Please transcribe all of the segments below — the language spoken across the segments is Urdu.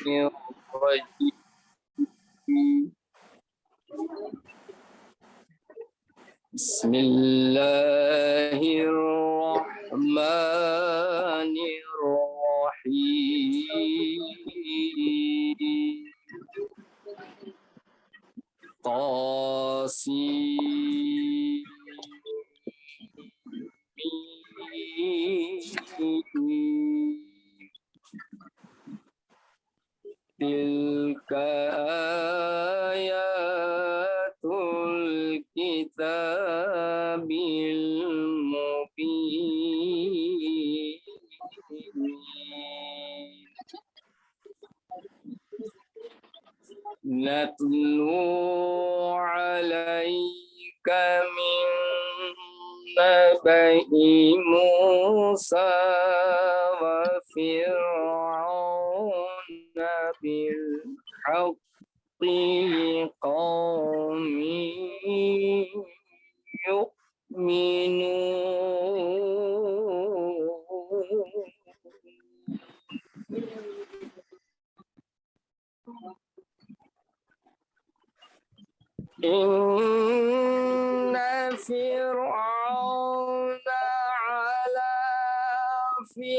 الرجيم بسم الله الرحمن الرحيم طاسيم تلك آيات الكتاب المبين نتلو عليك من نبأ موسى وفرعون بالحق لقوم يؤمنون إن فرعون علا في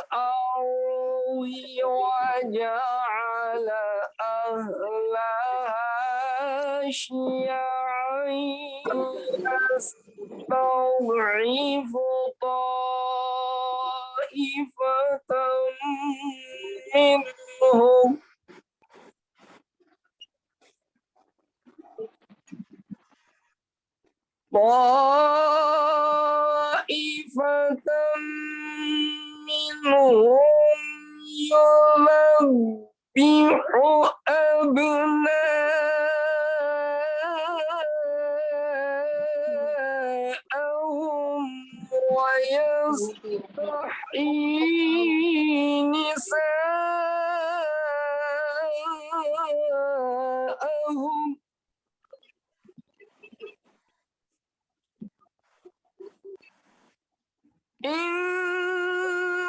الأرض وجعل أهلها شيعا يستضعف طائفة منهم يذبح أبناءهم ويستحيي نساءهم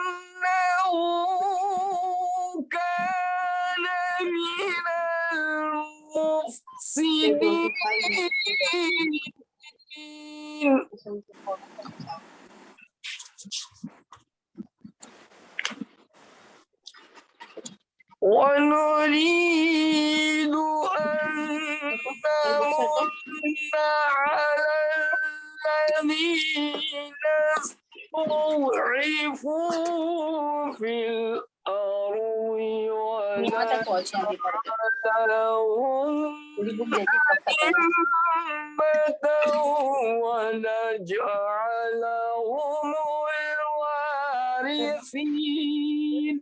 إنه كان من المفسدين ونريد أن نمن على الذين استضعفوا في الأرض ونجعلهم الوارثين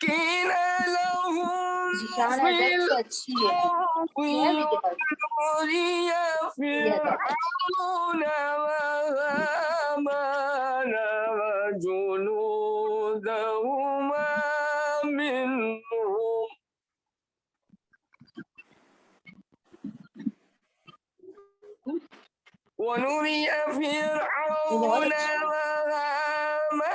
ونمكن لهم في الأرض ونري فرعون وهامان وجنودهما منهم ونري فرعون وهامان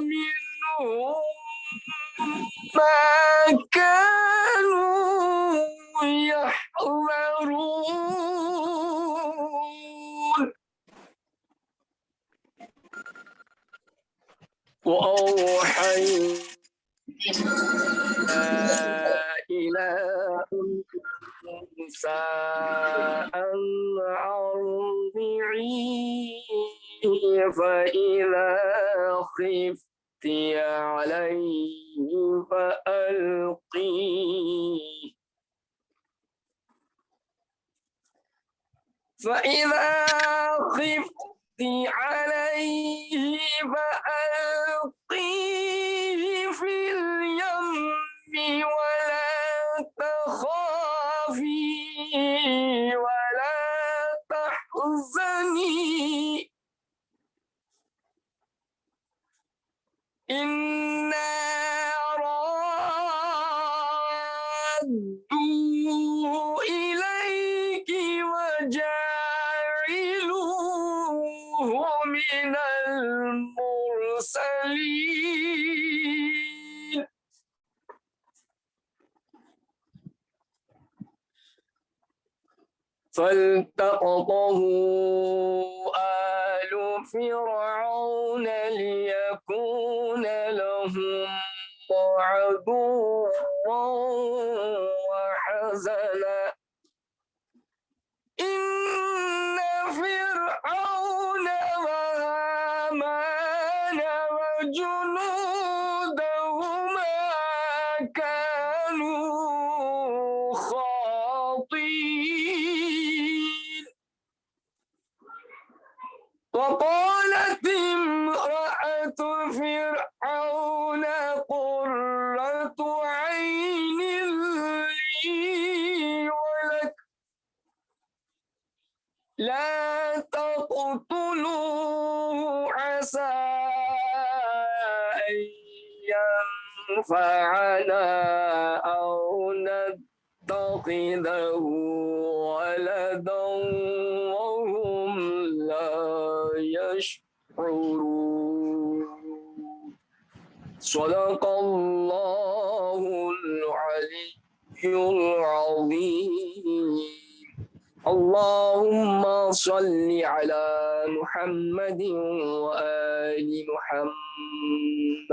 منهم ما كانوا يحذرون وأوحينا إلى موسى أن أرضعيه فإذا خفت عليه فألقيه في اليم ولا تخافي ولا تحزني إنا ردوا إليك وجاعلوه من المرسلين فالتقطه آل فرعون ليكون لهم عدوا وحزنا إن فرعون وهامان وجنودهما كانوا خاطئين وقالت امرأة فرعون قرة عين لي ولك لا تقتلوه عسى أن ينفعنا أو نتخذه ولدا وهم لا يشعرون صدق الله العلي العظيم اللهم صل على محمد وآل محمد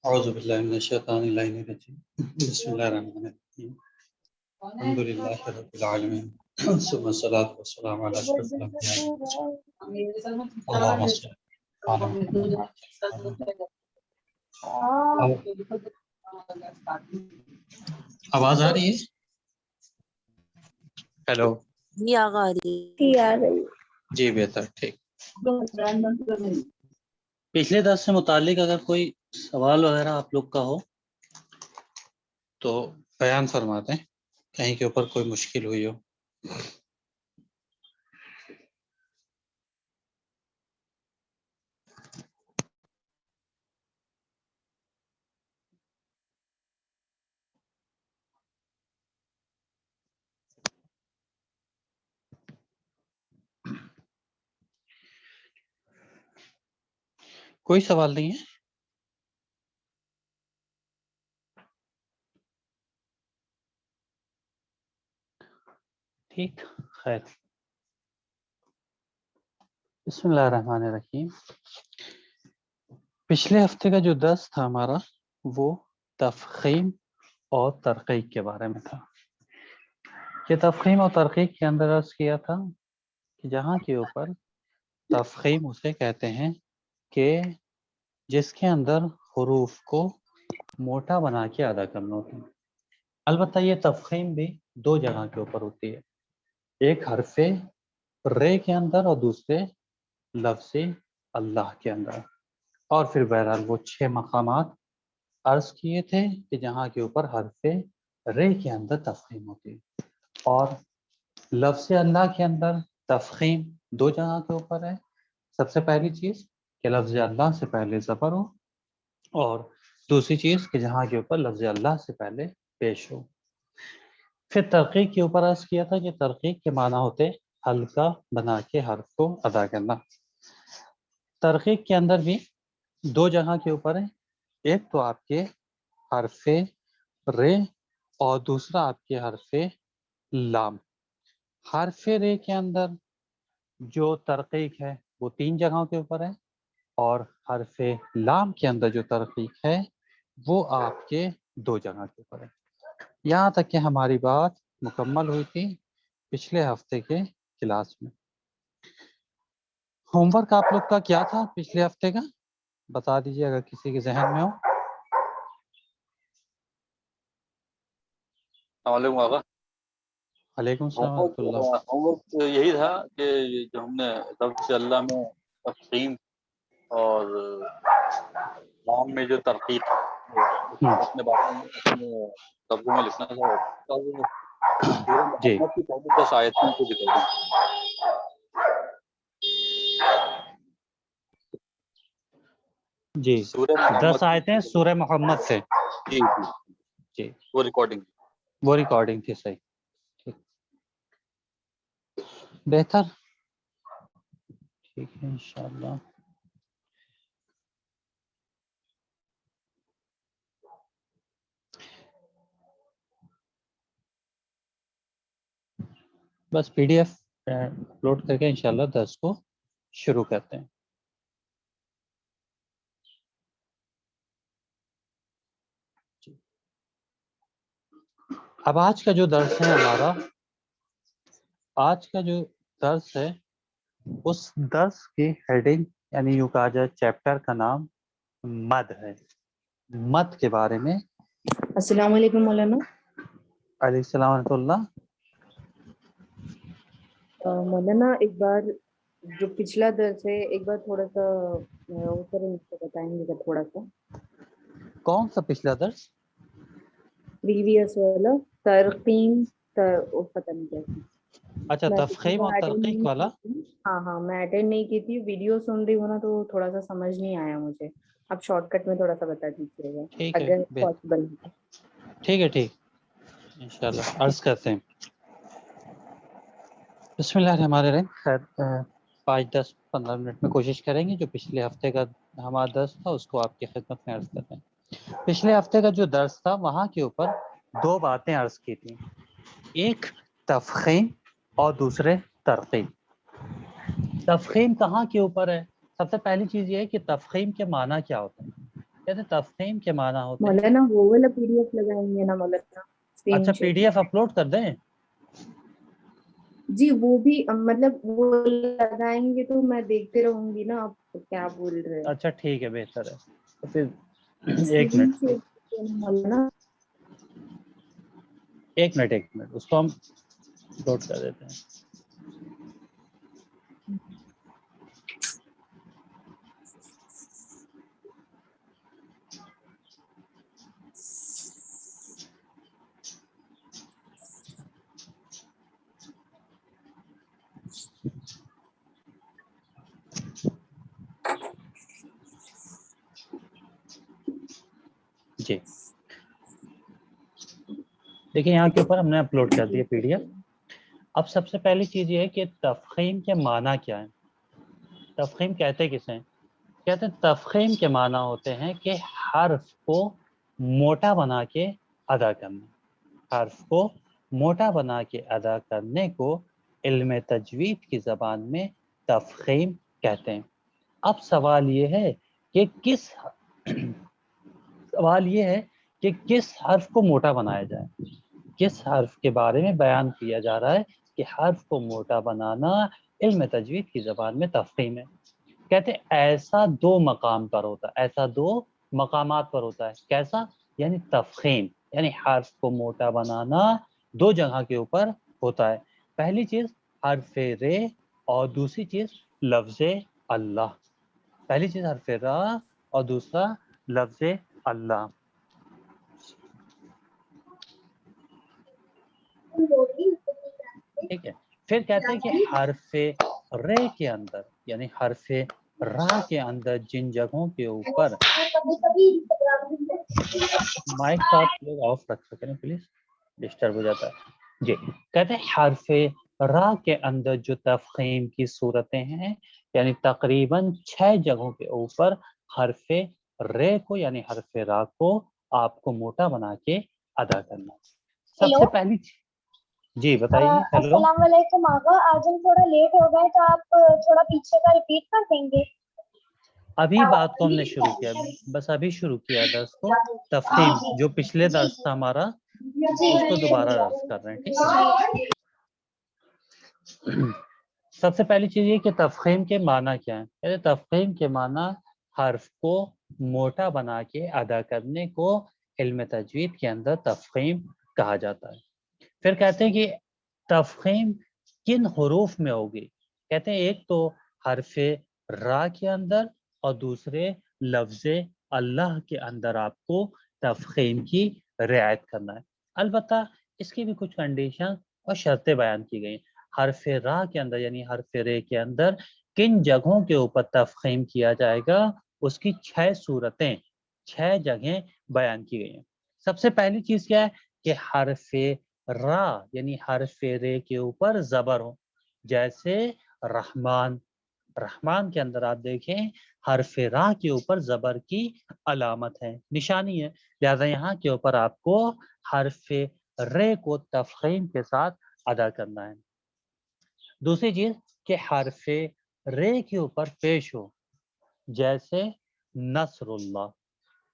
اعوذ باللہ من الشیطان الرجیم بسم اللہ الرحمن الرحیم الحمد للہ رب العالمین ثم الصلاۃ والسلام علی اشرف الانبیاء والمرسلین اللہم صل علی محمد۔ آواز آ رہی ہے؟ ہیلو جی آغا رہی جی بہتر، ٹھیک۔ پچھلے درس سے متعلق اگر کوئی سوال وغیرہ آپ لوگ کا ہو تو بیان فرما دیں، کہیں کے اوپر کوئی مشکل ہوئی ہو۔ کوئی سوال نہیں ہے؟ ٹھیک، خیر۔ بسم اللہ الرحمن الرحیم۔ پچھلے ہفتے کا جو درس تھا ہمارا وہ تفخیم اور ترقیق کے بارے میں تھا۔ یہ تفخیم اور ترقیق کے اندر عرض کیا تھا کہ جہاں کے اوپر تفخیم اسے کہتے ہیں کہ جس کے اندر حروف کو موٹا بنا کے ادا کرنا ہوتا ہے۔ البتہ یہ تفخیم بھی دو جگہ کے اوپر ہوتی ہے، ایک حرف رے کے اندر اور دوسرے لفظ اللہ کے اندر۔ اور پھر بہرحال وہ 6 مقامات عرض کیے تھے کہ جہاں کے اوپر حرف رے کے اندر تفخیم ہوتی ہے، اور لفظ اللہ کے اندر تفخیم دو جگہ کے اوپر ہے۔ سب سے پہلی چیز کہ لفظ اللہ سے پہلے زبر ہو، اور دوسری چیز کہ جہاں کے اوپر لفظ اللہ سے پہلے پیش ہو۔ پھر ترقیق کے اوپر عرض کیا تھا کہ ترقیق کے معنی ہوتے ہلکا بنا کے حرف کو ادا کرنا۔ ترقیق کے اندر بھی دو جگہ کے اوپر ہے، ایک تو آپ کے حرف رے اور دوسرا آپ کے حرف لام۔ حرف رے کے اندر جو ترقیق ہے وہ 3 جگہوں کے اوپر ہے، اور حرف لام کے اندر جو ترقیق ہے وہ آپ کے 2 جگہ کے اوپر ہے۔ یہاں تک کہ ہماری بات مکمل ہوئی تھی پچھلے ہفتے کے کلاس میں۔ ہوم ورک آپ لوگ کا کیا تھا پچھلے ہفتے کا؟ بتا دیجیے اگر کسی کے ذہن میں ہو۔ معلوم ہوگا وعلیکم السلام ورحمۃ اللہ. ہوم ورک یہی تھا کہ جو ہم نے لفظ اللہ میں تفخیم اور نام میں جو ترقیق اپنے باتوں میں اپنے لفظوں میں لکھنا تھا. سورہ جی محمد کی پہلی 10 آیتوں کو ذکر دیں. جی سورہ محمد 10 آیتیں سورہ محمد سے. جی جی جی وہ ریکارڈنگ. وہ ریکارڈنگ تھی. صحیح. ٹھیک. بہتر. ٹھیک ہے انشاءاللہ. بس پی ڈی ایف اپلوڈ کر کے انشاءاللہ 10 کو شروع کرتے ہیں. اب آج کا جو درس ہے ہمارا، آج کا جو درس ہے اس درس کی ہیڈنگ یعنی یوں کہا جائے چیپٹر کا نام مد ہے. مد کے بارے میں. السلام علیکم مولانا. علیہ السلام ورحمۃ اللہ. مولانا ایک بار جو پچھلا درس ہے ایک بار تھوڑا سا وہ کریں، اس کو بتائیں گے تھوڑا سا. کون سا پچھلا درس؟ پریویس والا ترقیم پتہ نہیں کیسے. اچھا میں تفخیم اور ترقیق والا. ہاں میں اٹینڈ نہیں کی تھی. ویڈیو سن رہی ہوں نا تو تھوڑا سا سمجھ نہیں آیا مجھے. آپ شارٹ کٹ میں تھوڑا سا بتا دیجیے گا ٹھیک ہے اگر پاسبل ہے. ٹھیک ہے ٹھیک انشاءاللہ عرض کرتے ہیں. بسم اللہ الرحمن الرحیم. خیر 5-10-15 منٹ میں کوشش کریں گے جو پچھلے ہفتے کا ہمارا درس تھا اس کو آپ کی خدمت میں عرض کرتے ہیں. پچھلے ہفتے کا جو درس تھا وہاں کے اوپر 2 باتیں عرض کی تھیں، ایک تفخیم اور دوسرے ترقیق. تفخیم کہاں کے اوپر ہے؟ سب سے پہلی چیز یہ ہے کہ تفخیم کے معنی کیا ہوتا ہے. کہتے ہیں تفخیم کے معنی ہوتے ہیں. مولانا وہ والا پی ڈی ایف لگائیں گے نا مولانا؟ اچھا پی ڈی ایف اپلوڈ کر دیں؟ جی وہ بھی مطلب وہ لگائیں گے تو میں دیکھتے رہوں گی نا آپ کیا بول رہے ہیں. اچھا ٹھیک ہے بہتر ہے. تو پھر ایک منٹ اس کو ہم اپلوڈ کر دیتے ہیں. جی دیکھیں یہاں کے اوپر ہم نے اپلوڈ کر دیا پی ڈی ایف. اب سب سے پہلی چیز یہ ہے کہ تفخیم کے معنی کیا ہے. تفخیم کہتے کسے ہیں؟ کہتے ہیں تفخیم کے معنی ہوتے ہیں کہ حرف کو موٹا بنا کے ادا کرنا. حرف کو موٹا بنا کے ادا کرنے کو علم تجوید کی زبان میں تفخیم کہتے ہیں. اب سوال یہ ہے کہ کس حرف کو موٹا بنایا جائے. کس حرف کے بارے میں بیان کیا جا رہا ہے کہ حرف کو موٹا بنانا علم تجوید کی زبان میں تفخیم ہے. کہتے ایسا 2 مقام پر ہوتا ہے، ایسا 2 مقامات پر ہوتا ہے. کیسا؟ یعنی تفخیم یعنی حرف کو موٹا بنانا 2 جگہ کے اوپر ہوتا ہے. پہلی چیز حرف رے اور دوسری چیز لفظ اللہ. پہلی چیز حرف را اور دوسرا لفظ اللہ. ٹھیک ہے. پھر کہتے ہیں کہ حرف رے کے اندر یعنی حرف را کے اندر جن جگہوں کے اوپر مائک تو آپ لوگ آف رکھ سکیں پلیز، ڈسٹرب ہو جاتا ہے. جی کہتے ہیں حرف را کے اندر جو تفخیم کی صورتیں ہیں یعنی تقریباً 6 جگہوں کے اوپر حرف رے کو یعنی حرف را کو آپ کو موٹا بنا کے ادا کرنا. سب سے پہلی جی بتائیے. ہیلو السلام علیکم آغا. آج ہم تھوڑا لیٹ ہو گئے تو آپ تھوڑا پیچھے کا ریپیٹ کر دیں گے. ابھی بات کو ہم نے شروع کیا، بس ابھی شروع کیا درس کو. تفخیم جو پچھلے درس تھا ہمارا اس کو دوبارہ درس کر رہے ہیں. ٹھیک ہے. سب سے پہلی چیز یہ کہ تفخیم کے معنی کیا ہے. تفخیم کے معنی حرف کو موٹا بنا کے ادا کرنے کو علم تجوید کے اندر تفخیم کہا جاتا ہے. پھر کہتے ہیں کہ تفخیم کن حروف میں ہوگی؟ کہتے ہیں ایک تو حرف را کے اندر اور دوسرے لفظ اللہ کے اندر آپ کو تفخیم کی رعایت کرنا ہے. البتہ اس کی بھی کچھ کنڈیشن اور شرطیں بیان کی گئی. حرف را کے اندر یعنی حرف رے کے اندر کن جگہوں کے اوپر تفخیم کیا جائے گا، اس کی 6 صورتیں، 6 جگہیں بیان کی گئی ہیں. سب سے پہلی چیز کیا ہے کہ حرف را یعنی حرف رے کے اوپر زبر ہو، جیسے رحمان. رحمان کے اندر آپ دیکھیں حرف را کے اوپر زبر کی علامت ہے، نشانی ہے، لہذا یہاں کے اوپر آپ کو حرف رے کو تفخیم کے ساتھ ادا کرنا ہے. دوسری چیز کہ حرف رے کے اوپر پیش ہو، جیسے نصر اللہ،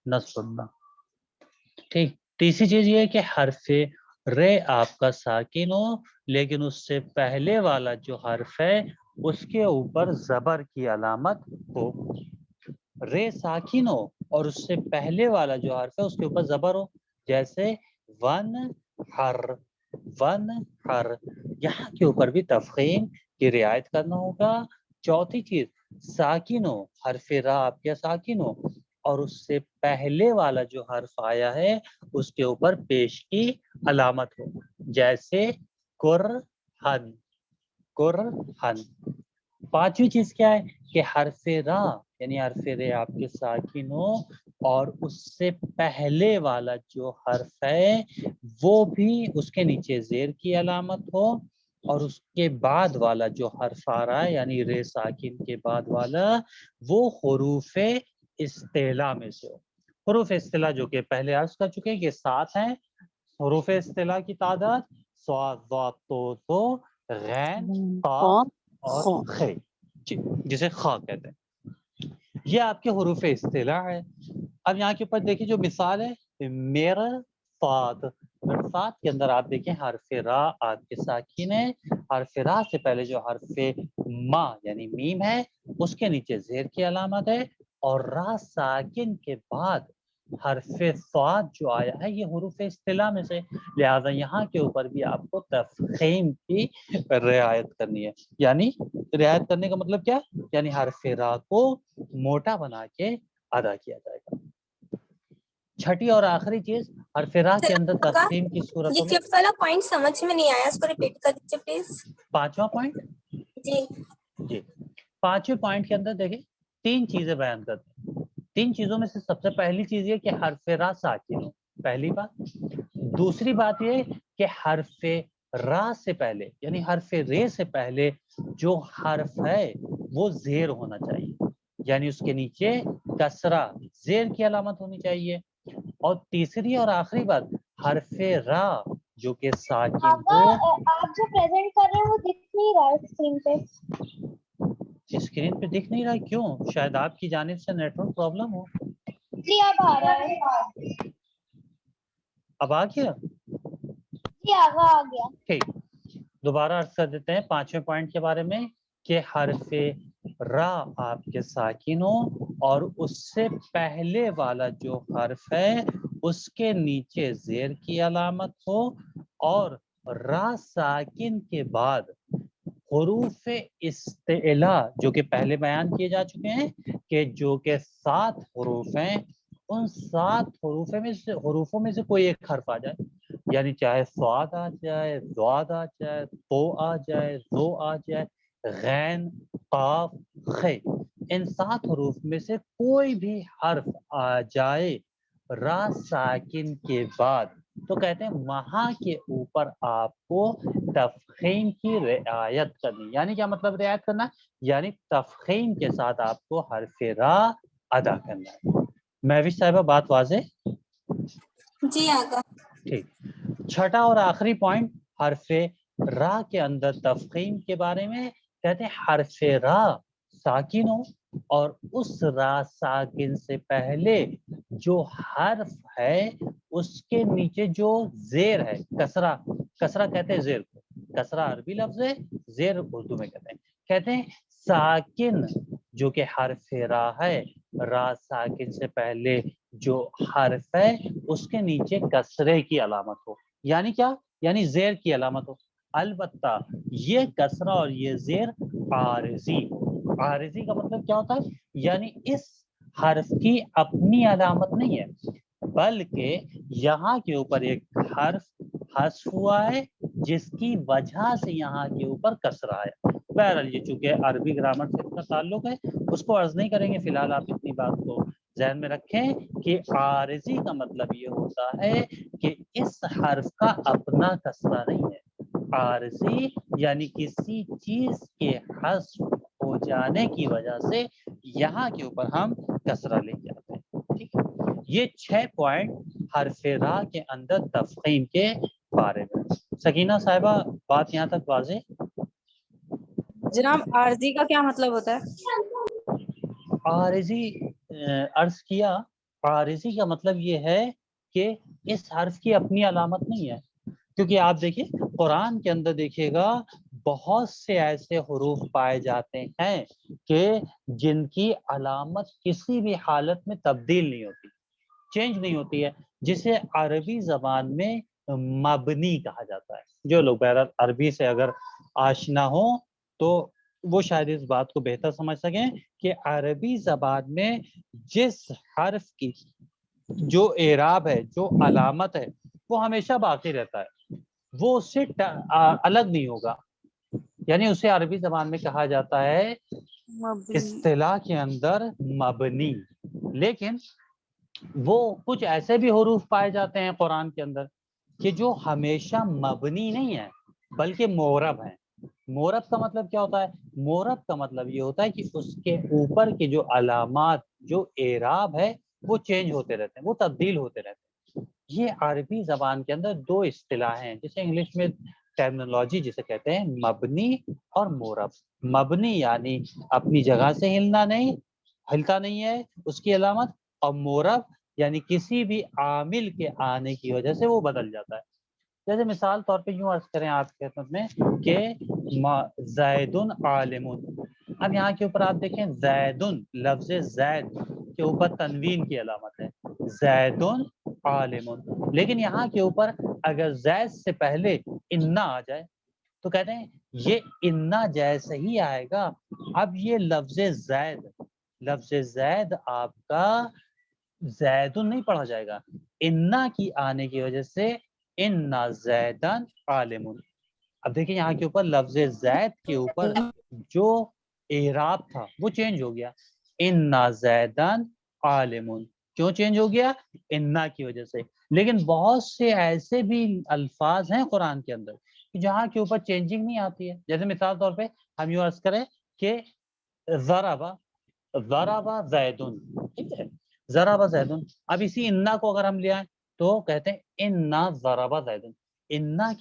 نصر اللہ. ٹھیک. تیسری چیز یہ ہے کہ حرف رے آپ کا ساکن ہو، لیکن اس سے پہلے والا جو حرف ہے اس کے اوپر زبر کی علامت ہو. رے ساکن ہو اور اس سے پہلے والا جو حرف ہے اس کے اوپر زبر ہو، جیسے ون ہر، ون ہر. یہاں کے اوپر بھی تفخیم کی رعایت کرنا ہوگا. چوتھی چیز ساکن ہو، حرف را آپ کے ساکن ہو اور اس سے پہلے والا جو حرف آیا ہے اس کے اوپر پیش کی علامت ہو، جیسے قرہن، قرہن. پانچویں چیز کیا ہے کہ حرف را یعنی حرف رے آپ کے ساکن ہو اور اس سے پہلے والا جو حرف ہے وہ بھی اس کے نیچے زیر کی علامت ہو، اور اس کے بعد والا جو حرف آ رہا ہے یعنی رے ساکن کے بعد والا وہ حروف استعلا میں سے ہو. حروف استعلا جو کہ پہلے عرض کر چکے کہ 7 ہیں. حروف استعلا کی تعداد صاد، ضاد، تو غین، قاف اور خے، جسے خا کہتے ہیں. یہ آپ کے حروف استعلا ہے. اب یہاں کے اوپر دیکھیں جو مثال ہے مرصاد، مرصاد کے اندر آپ دیکھیں حرف را آپ کے ساکن ہے، حرف را سے پہلے جو حرف ما یعنی میم ہے اس کے نیچے زیر کی علامت ہے، اور را ساکن کے بعد حرف صاد جو آیا ہے یہ حروف استعلا میں سے، لہذا یہاں کے اوپر بھی آپ کو تفخیم کی رعایت کرنی ہے. یعنی رعایت کرنے کا مطلب کیا؟ یعنی حرف را کو موٹا بنا کے ادا کیا جائے گا. چھٹی اور آخری چیز حرف را کے اندر تفخیم کی صورتوں میں، یہ ففتھ والا پوائنٹ سمجھ میں نہیں آیا، اس کو ریپیٹ کر دیجیے پلیز. 5واں پوائنٹ جی جی 5ویں پوائنٹ کے اندر دیکھیں 3 چیزیں بیان کرتے ہیں. 3 چیزوں میں سے سب سے پہلی چیز یہ کہ حرف را ساکن ہو، پہلی بات. دوسری بات یہ کہ حرف را سے پہلے یعنی حرف رے سے پہلے جو حرف ہے وہ زیر ہونا چاہیے، یعنی اس کے نیچے کسرہ زیر کی علامت ہونی چاہیے. اور تیسری اور آخری بات حرف را جو کہ ساکن آقا ہو. آپ جو پریزنٹ کر رہے ہیں وہ دکھ نہیں رہا ہے اسکرین پہ. اسکرین پہ دکھ نہیں رہا، کیوں؟ شاید آپ کی جانب سے نیٹ ورک پرابلم ہو. جی اب آ رہا ہے. اب آ گیا؟ جی آقا آ گیا. ٹھیک. دوبارہ عرض کر دیتے ہیں 5ویں پوائنٹ کے بارے میں کہ حرف را آپ کے ساکن ہو اور اس سے پہلے والا جو حرف ہے اس کے نیچے زیر کی علامت ہو، اور را ساکن کے بعد حروف استعلا جو کہ پہلے بیان کیے جا چکے ہیں کہ جو کہ 7 حروف ہیں، ان 7 حروفوں میں سے کوئی ایک حرف آ جائے، یعنی چاہے صاد آ جائے، ضاد آ جائے، تو آ جائے، زو آ جائے، غین، قاف، خے، ان 7 حروف میں سے کوئی بھی حرف آ جائے را ساکن کے بعد، تو کہتے ہیں وہاں کے اوپر آپ کو تفخیم کی رعایت کرنی. یعنی کیا مطلب رعایت کرنا؟ یعنی تفخیم کے ساتھ آپ کو حرف را ادا کرنا ہے. مہوش صاحبہ بات واضح؟ جی آقا. ٹھیک. چھٹا اور آخری پوائنٹ حرف را کے اندر تفخیم کے بارے میں کہتے ہیں حرف را ساکن ہو اور اس را ساکن سے پہلے جو حرف ہے اس کے نیچے جو زیر ہے، کسرہ، کسرہ کہتے ہیں زیر کو، کسرہ عربی لفظ ہے، زیر اردو میں کہتے ہیں ساکن جو کہ حرف را ہے، را ساکن سے پہلے جو حرف ہے اس کے نیچے کسرے کی علامت ہو. یعنی کیا؟ یعنی زیر کی علامت ہو. البتہ یہ کسرہ اور یہ زیر عارضی. عارضی کا مطلب کیا ہوتا ہے؟ یعنی اس حرف کی اپنی علامت نہیں ہے، بلکہ یہاں کے اوپر ایک حرف حذف ہوا ہے جس کی وجہ سے یہاں کے اوپر کسرہ ہے. بہرحال یہ چونکہ عربی گرامر سے اس کا تعلق ہے، اس کو عرض نہیں کریں گے. فی الحال آپ اتنی بات کو ذہن میں رکھیں کہ عارضی کا مطلب یہ ہوتا ہے کہ اس حرف کا اپنا کسرہ نہیں ہے. عارضی یعنی کسی چیز کے حذف ہو جانے کی وجہ سے یہاں کے اوپر ہم کسرہ لے کے آتے ہیں. ٹھیک ہے، یہ 6 پوائنٹ حرف را کے اندر تفخیم کے بارے میں. سکینہ صاحبہ بات یہاں تک واضح؟ جناب عارضی کا کیا مطلب ہوتا ہے؟ عارضی عرض کیا، عارضی کا مطلب یہ ہے کہ اس حرف کی اپنی علامت نہیں ہے. کیونکہ آپ دیکھیے قرآن کے اندر دیکھیے گا بہت سے ایسے حروف پائے جاتے ہیں کہ جن کی علامت کسی بھی حالت میں تبدیل نہیں ہوتی، چینج نہیں ہوتی ہے، جسے عربی زبان میں مبنی کہا جاتا ہے. جو لوگ بہرحال عربی سے اگر آشنا ہو تو وہ شاید اس بات کو بہتر سمجھ سکیں کہ عربی زبان میں جس حرف کی جو اعراب ہے، جو علامت ہے، وہ ہمیشہ باقی رہتا ہے، وہ اس سے الگ نہیں ہوگا. یعنی اسے عربی زبان میں کہا جاتا ہے اصطلاح کے اندر مبنی. لیکن وہ کچھ ایسے بھی حروف پائے جاتے ہیں قرآن کے اندر کہ جو ہمیشہ مبنی نہیں ہے بلکہ معرب ہیں. معرب کا مطلب کیا ہوتا ہے؟ معرب کا مطلب یہ ہوتا ہے کہ اس کے اوپر کے جو علامات، جو اعراب ہے، وہ چینج ہوتے رہتے ہیں، وہ تبدیل ہوتے رہتے ہیں. یہ عربی زبان کے اندر 2 اصطلاح ہیں جسے انگلش میں ٹرمینالوجی جسے کہتے ہیں مبنی اور معرب. مبنی یعنی اپنی جگہ سے ہلتا نہیں ہے اس کی علامت، اور معرب یعنی کسی بھی عامل کے آنے کی وجہ سے وہ بدل جاتا ہے. جیسے مثال طور پہ یوں عرض کریں آپ کی خدمت میں کہ زید عالم. اب یہاں کے اوپر آپ دیکھیں زید، لفظ زید کے اوپر تنوین کی علامت ہے زید عالم. لیکن یہاں کے اوپر اگر زید سے پہلے انا آ جائے تو کہتے ہیں یہ انا جیسے ہی آئے گا. اب یہ لفظ زید آپ کا زیدن نہیں پڑھا جائے گا، انا کی آنے کی وجہ سے انا زیدن عالم. اب دیکھیں یہاں کے اوپر لفظ زید کے اوپر جو اعراب تھا وہ چینج ہو گیا، انا زیدن عالم. کیوں چینج ہو گیا؟ انا کی وجہ سے. لیکن بہت سے ایسے بھی الفاظ ہیں قرآن کے اندر جہاں کے اوپر چینجنگ نہیں آتی ہے. جیسے مثال طور پہ ہم یوں عرض کریں کہ ضرب زیدن، ٹھیک ہے، ضرب زیدن. اب اسی انا کو اگر ہم لے آئیں تو کہتے ہیں انا ضرب زیدن. انا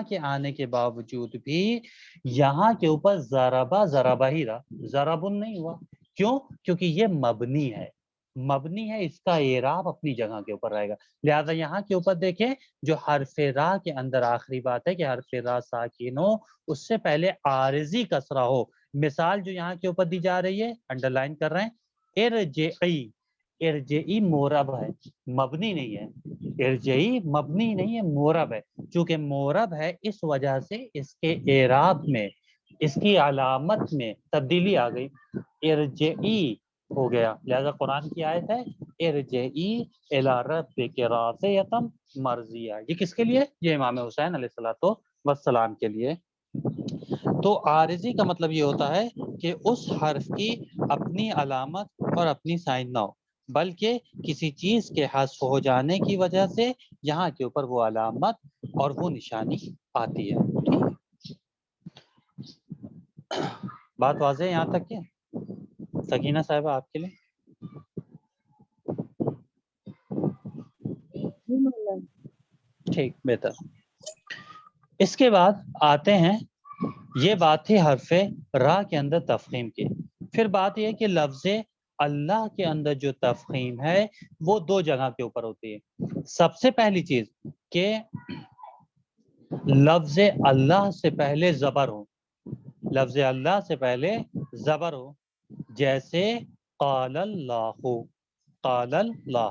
کے آنے کے باوجود بھی یہاں کے اوپر ضربہ ہی رہا، ضربن نہیں ہوا. کیوں؟ کیونکہ یہ مبنی ہے، اس کا اعراب اپنی جگہ کے اوپر رہے گا. لہذا یہاں کے اوپر دیکھیں جو حرف را کے اندر آخری بات ہے کہ حرف را ساکن ہو، اس سے پہلے عارضی کسرہ ہو. مثال جو یہاں کے اوپر دی جا رہی ہے، انڈر لائن کر رہے ہیں، ارجعی معرب ہے، مبنی نہیں ہے. ارجعی مبنی نہیں ہے، معرب ہے. چونکہ معرب ہے اس وجہ سے اس کے اعراب میں، اس کی علامت میں تبدیلی آ گئی، ارجعی ہو گیا. لہذا قرآن کی آیت ہے ارجعی الی ربک راضیۃ مرضیہ. یہ کس کے لیے؟ یہ امام حسین علیہ الصلوۃ والسلام کے لیے. تو عارضی کا مطلب یہ ہوتا ہے کہ اس حرف کی اپنی علامت اور اپنی سائن نہ ہو، بلکہ کسی چیز کے حذف ہو جانے کی وجہ سے یہاں کے اوپر وہ علامت اور وہ نشانی آتی ہے. بات واضح ہے یہاں تک؟ کیا سکینہ صاحبہ آپ کے لیے؟ ٹھیک، بہتر. اس کے بعد آتے ہیں، یہ بات تھی حرف را کے اندر تفخیم کی. پھر بات یہ کہ لفظ اللہ کے اندر جو تفخیم ہے وہ 2 جگہ کے اوپر ہوتی ہے. سب سے پہلی چیز کہ لفظ اللہ سے پہلے زبر ہو، لفظ اللہ سے پہلے زبر ہو. جیسے قال اللہ، قال اللہ.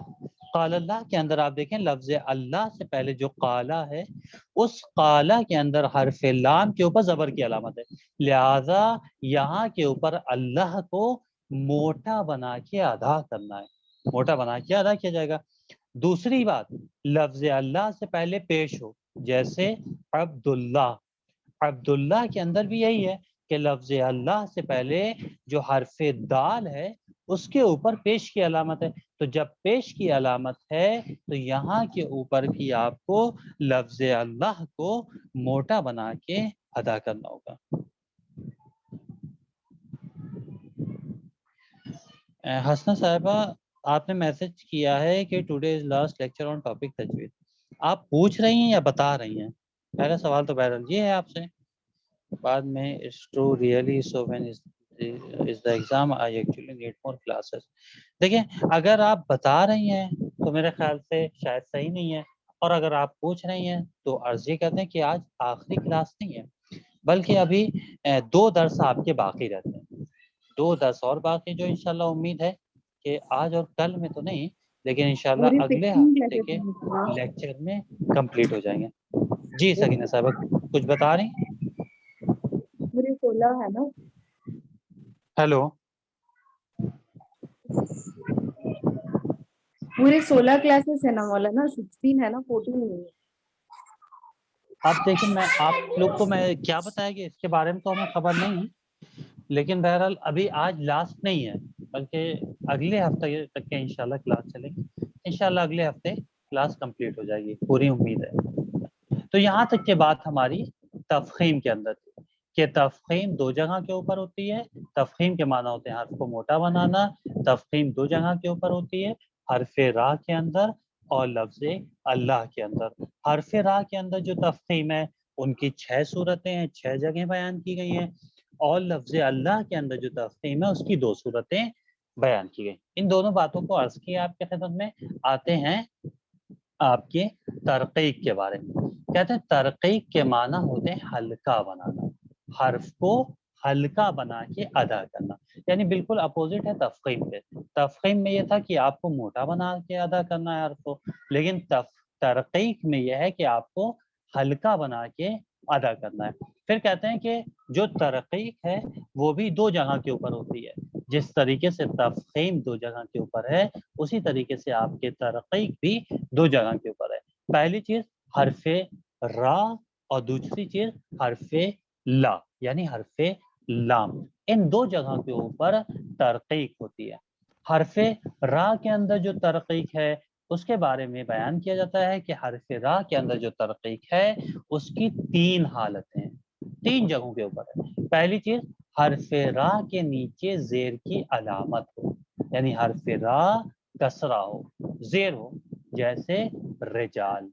قال اللہ کے اندر آپ دیکھیں لفظ اللہ سے پہلے جو قالا ہے اس قالا کے اندر حرف لام کے اوپر زبر کی علامت ہے، لہذا یہاں کے اوپر اللہ کو موٹا بنا کے ادا کرنا ہے، موٹا بنا کے ادا کیا جائے گا۔ دوسری بات، لفظ اللہ سے پہلے پیش ہو، جیسے عبداللہ، عبداللہ کے اندر بھی یہی ہے کہ لفظ اللہ سے پہلے جو حرف دال ہے اس کے اوپر پیش کی علامت ہے، تو جب پیش کی علامت ہے تو یہاں کے اوپر بھی آپ کو لفظ اللہ کو موٹا بنا کے ادا کرنا ہوگا۔ حسنہ صاحبہ آپ نے میسج کیا ہے کہ today is last lecture on topic تجوید، آپ پوچھ رہی ہیں یا بتا رہی ہیں؟ پہلا سوال تو بہرحال یہ ہے آپ سے، بعد میں it's true really so when is the exam I actually need more classes۔ دیکھیں اگر آپ بتا رہی ہیں تو میرے خیال سے شاید صحیح نہیں ہے، اور اگر آپ پوچھ رہی ہیں تو عرض یہ کہتے ہیں کہ آج آخری کلاس نہیں ہے بلکہ ابھی 2 درس آپ کے باقی رہتے ہیں، 2 درس اور باقی جو انشاءاللہ امید ہے کہ آج اور کل میں تو نہیں لیکن انشاءاللہ پوری اگلے 16 ہفتے کے classes لیکچر میں کمپلیٹ ہو جائیں گے۔ جی سکینہ صاحبہ کچھ بتا رہی ہیں؟ پوری 16 ہے نا؟ ہیلو، پورے 16 کلاسز ہے نا مولانا، 16 ہے نا، 14 نہیں ہے۔ اب دیکھیں میں آپ لوگ کو میں کیا بتایا کہ اس کے بارے میں تو ہمیں خبر نہیں، لیکن بہرحال ابھی آج لاسٹ نہیں ہے بلکہ اگلے ہفتے تک کے انشاءاللہ کلاس چلیں گی، انشاءاللہ اگلے ہفتے کلاس کمپلیٹ ہو جائے گی، پوری امید ہے۔ تو یہاں تک کے بات ہماری تفخیم کے اندر تھی کہ تفخیم 2 جگہ کے اوپر ہوتی ہے، تفخیم کے معنی ہوتے ہیں حرف کو موٹا بنانا، تفخیم 2 جگہ کے اوپر ہوتی ہے، حرف را کے اندر اور لفظ اللہ کے اندر۔ حرف را کے اندر جو تفخیم ہے ان کی 6 صورتیں ہیں، 6 جگہیں بیان کی گئی ہیں، اور لفظ اللہ کے اندر جو تفخیم ہے اس کی 2 صورتیں بیان کی گئی۔ ان دونوں باتوں کو عرض کیا آپ کے خدمت میں۔ آتے ہیں آپ کے ترقیق کے بارے میں، کہتے ہیں ترقیق کے معنی ہوتے ہیں ہلکا بنانا، حرف کو ہلکا بنا کے ادا کرنا، یعنی بالکل اپوزٹ ہے تفخیم کے۔ تفخیم میں یہ تھا کہ آپ کو موٹا بنا کے ادا کرنا ہے حرف کو، لیکن ترقیق میں یہ ہے کہ آپ کو ہلکا بنا کے ادا کرنا ہے۔ پھر کہتے ہیں کہ جو ترقیق ہے وہ بھی 2 جگہ کے اوپر ہوتی ہے، جس طریقے سے تفخیم 2 جگہ کے اوپر ہے اسی طریقے سے آپ کے ترقیق بھی 2 جگہ کے اوپر ہے۔ پہلی چیز حرف را اور دوسری چیز حرف لا یعنی حرف لام، ان 2 جگہ کے اوپر ترقیق ہوتی ہے۔ حرف را کے اندر جو ترقیق ہے اس کے بارے میں بیان کیا جاتا ہے کہ حرف را کے اندر جو ترقیق ہے اس کی 3 حالتیں ہیں، 3 جگہوں کے اوپر ہے۔ پہلی چیز حرف را کے نیچے زیر کی علامت ہو، یعنی حرف را کسرہ ہو، زیر ہو، جیسے رجال۔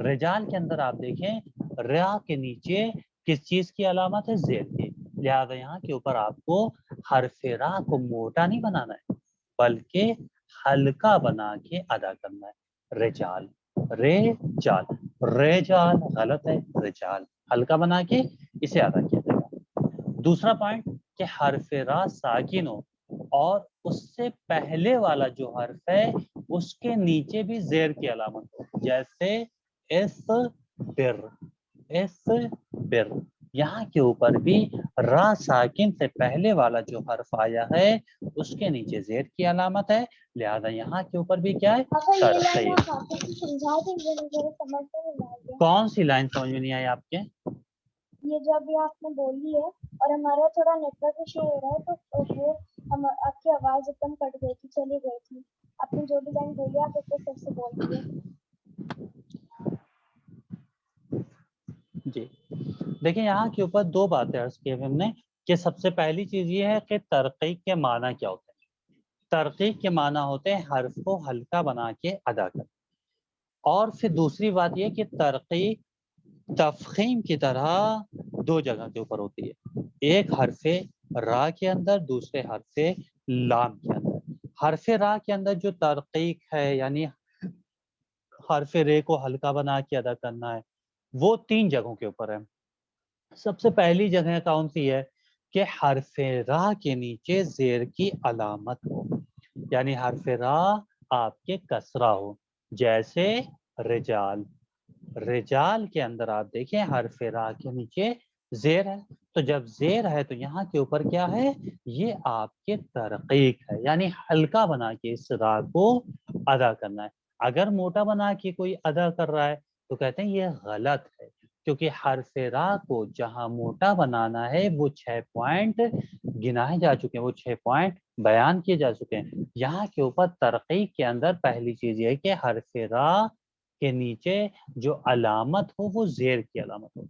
رجال کے اندر آپ دیکھیں را کے نیچے کس چیز کی علامت ہے؟ زیر کی، لہذا یہاں کے اوپر آپ کو حرف را کو موٹا نہیں بنانا ہے بلکہ ہلکا بنا کے ادا کرنا ہے۔ رجال، رجال، رجال غلط ہے، رجال ہلکا بنا کے اسے ادا کیا جائے گا۔ دوسرا پوائنٹ کہ حرف را ساکن ہو اور اس سے پہلے والا جو حرف ہے اس کے نیچے بھی زیر کی علامت ہو، جیسے اس بر، اس بر، یہاں کے اوپر بھی را ساکن سے پہلے والا جو حرف آیا ہے اس کے نیچے زیر کی علامت ہے، لہذا یہاں کے اوپر بھی کیا ہے؟ ترقیق۔ کون سی لائن سمجھ میں نہیں آئی آپ کے؟ یہ جو ابھی آپ نے بولی ہے اور ہمارا تھوڑا نیٹ ورک ایشو ہو رہا ہے تو وہ آپ کی آواز ایک دم کٹ گئی تھی، چلی گئی تھی۔ آپ نے جو بھی لائن بولی آپ ایک بار پھر سے بول دیجیے۔ جی دیکھیں یہاں کے اوپر 2 باتیں عرض کی ہم نے کہ سب سے پہلی چیز یہ ہے کہ ترقیق کے معنی کیا ہوتے ہیں۔ ترقیق کے معنی ہوتے ہیں حرف کو ہلکا بنا کے ادا کرنا، اور پھر دوسری بات یہ کہ ترقیق تفخیم کی طرح 2 جگہ کے اوپر ہوتی ہے، ایک حرف را کے اندر، دوسرے حرف لام کے اندر۔ حرف را کے اندر جو ترقیق ہے یعنی حرف رے کو ہلکا بنا کے ادا کرنا ہے وہ 3 جگہوں کے اوپر ہے۔ سب سے پہلی جگہ کون سی ہے کہ حرف را کے نیچے زیر کی علامت ہو، یعنی حرف را آپ کے کسرہ ہو، جیسے رجال، رجال کے اندر آپ دیکھیں حرف را کے نیچے زیر ہے، تو جب زیر ہے تو یہاں کے اوپر کیا ہے، یہ آپ کے ترقیق ہے، یعنی ہلکا بنا کے اس را کو ادا کرنا ہے۔ اگر موٹا بنا کے کوئی ادا کر رہا ہے تو کہتے ہیں یہ غلط ہے، کیونکہ حرف را کو جہاں موٹا بنانا ہے وہ 6 پوائنٹ گنائے جا چکے ہیں، وہ 6 پوائنٹ بیان کیے جا چکے ہیں۔ یہاں کے اوپر ترقیق کے اندر پہلی چیز یہ ہے کہ حرف را کے نیچے جو علامت ہو وہ زیر کی علامت ہو۔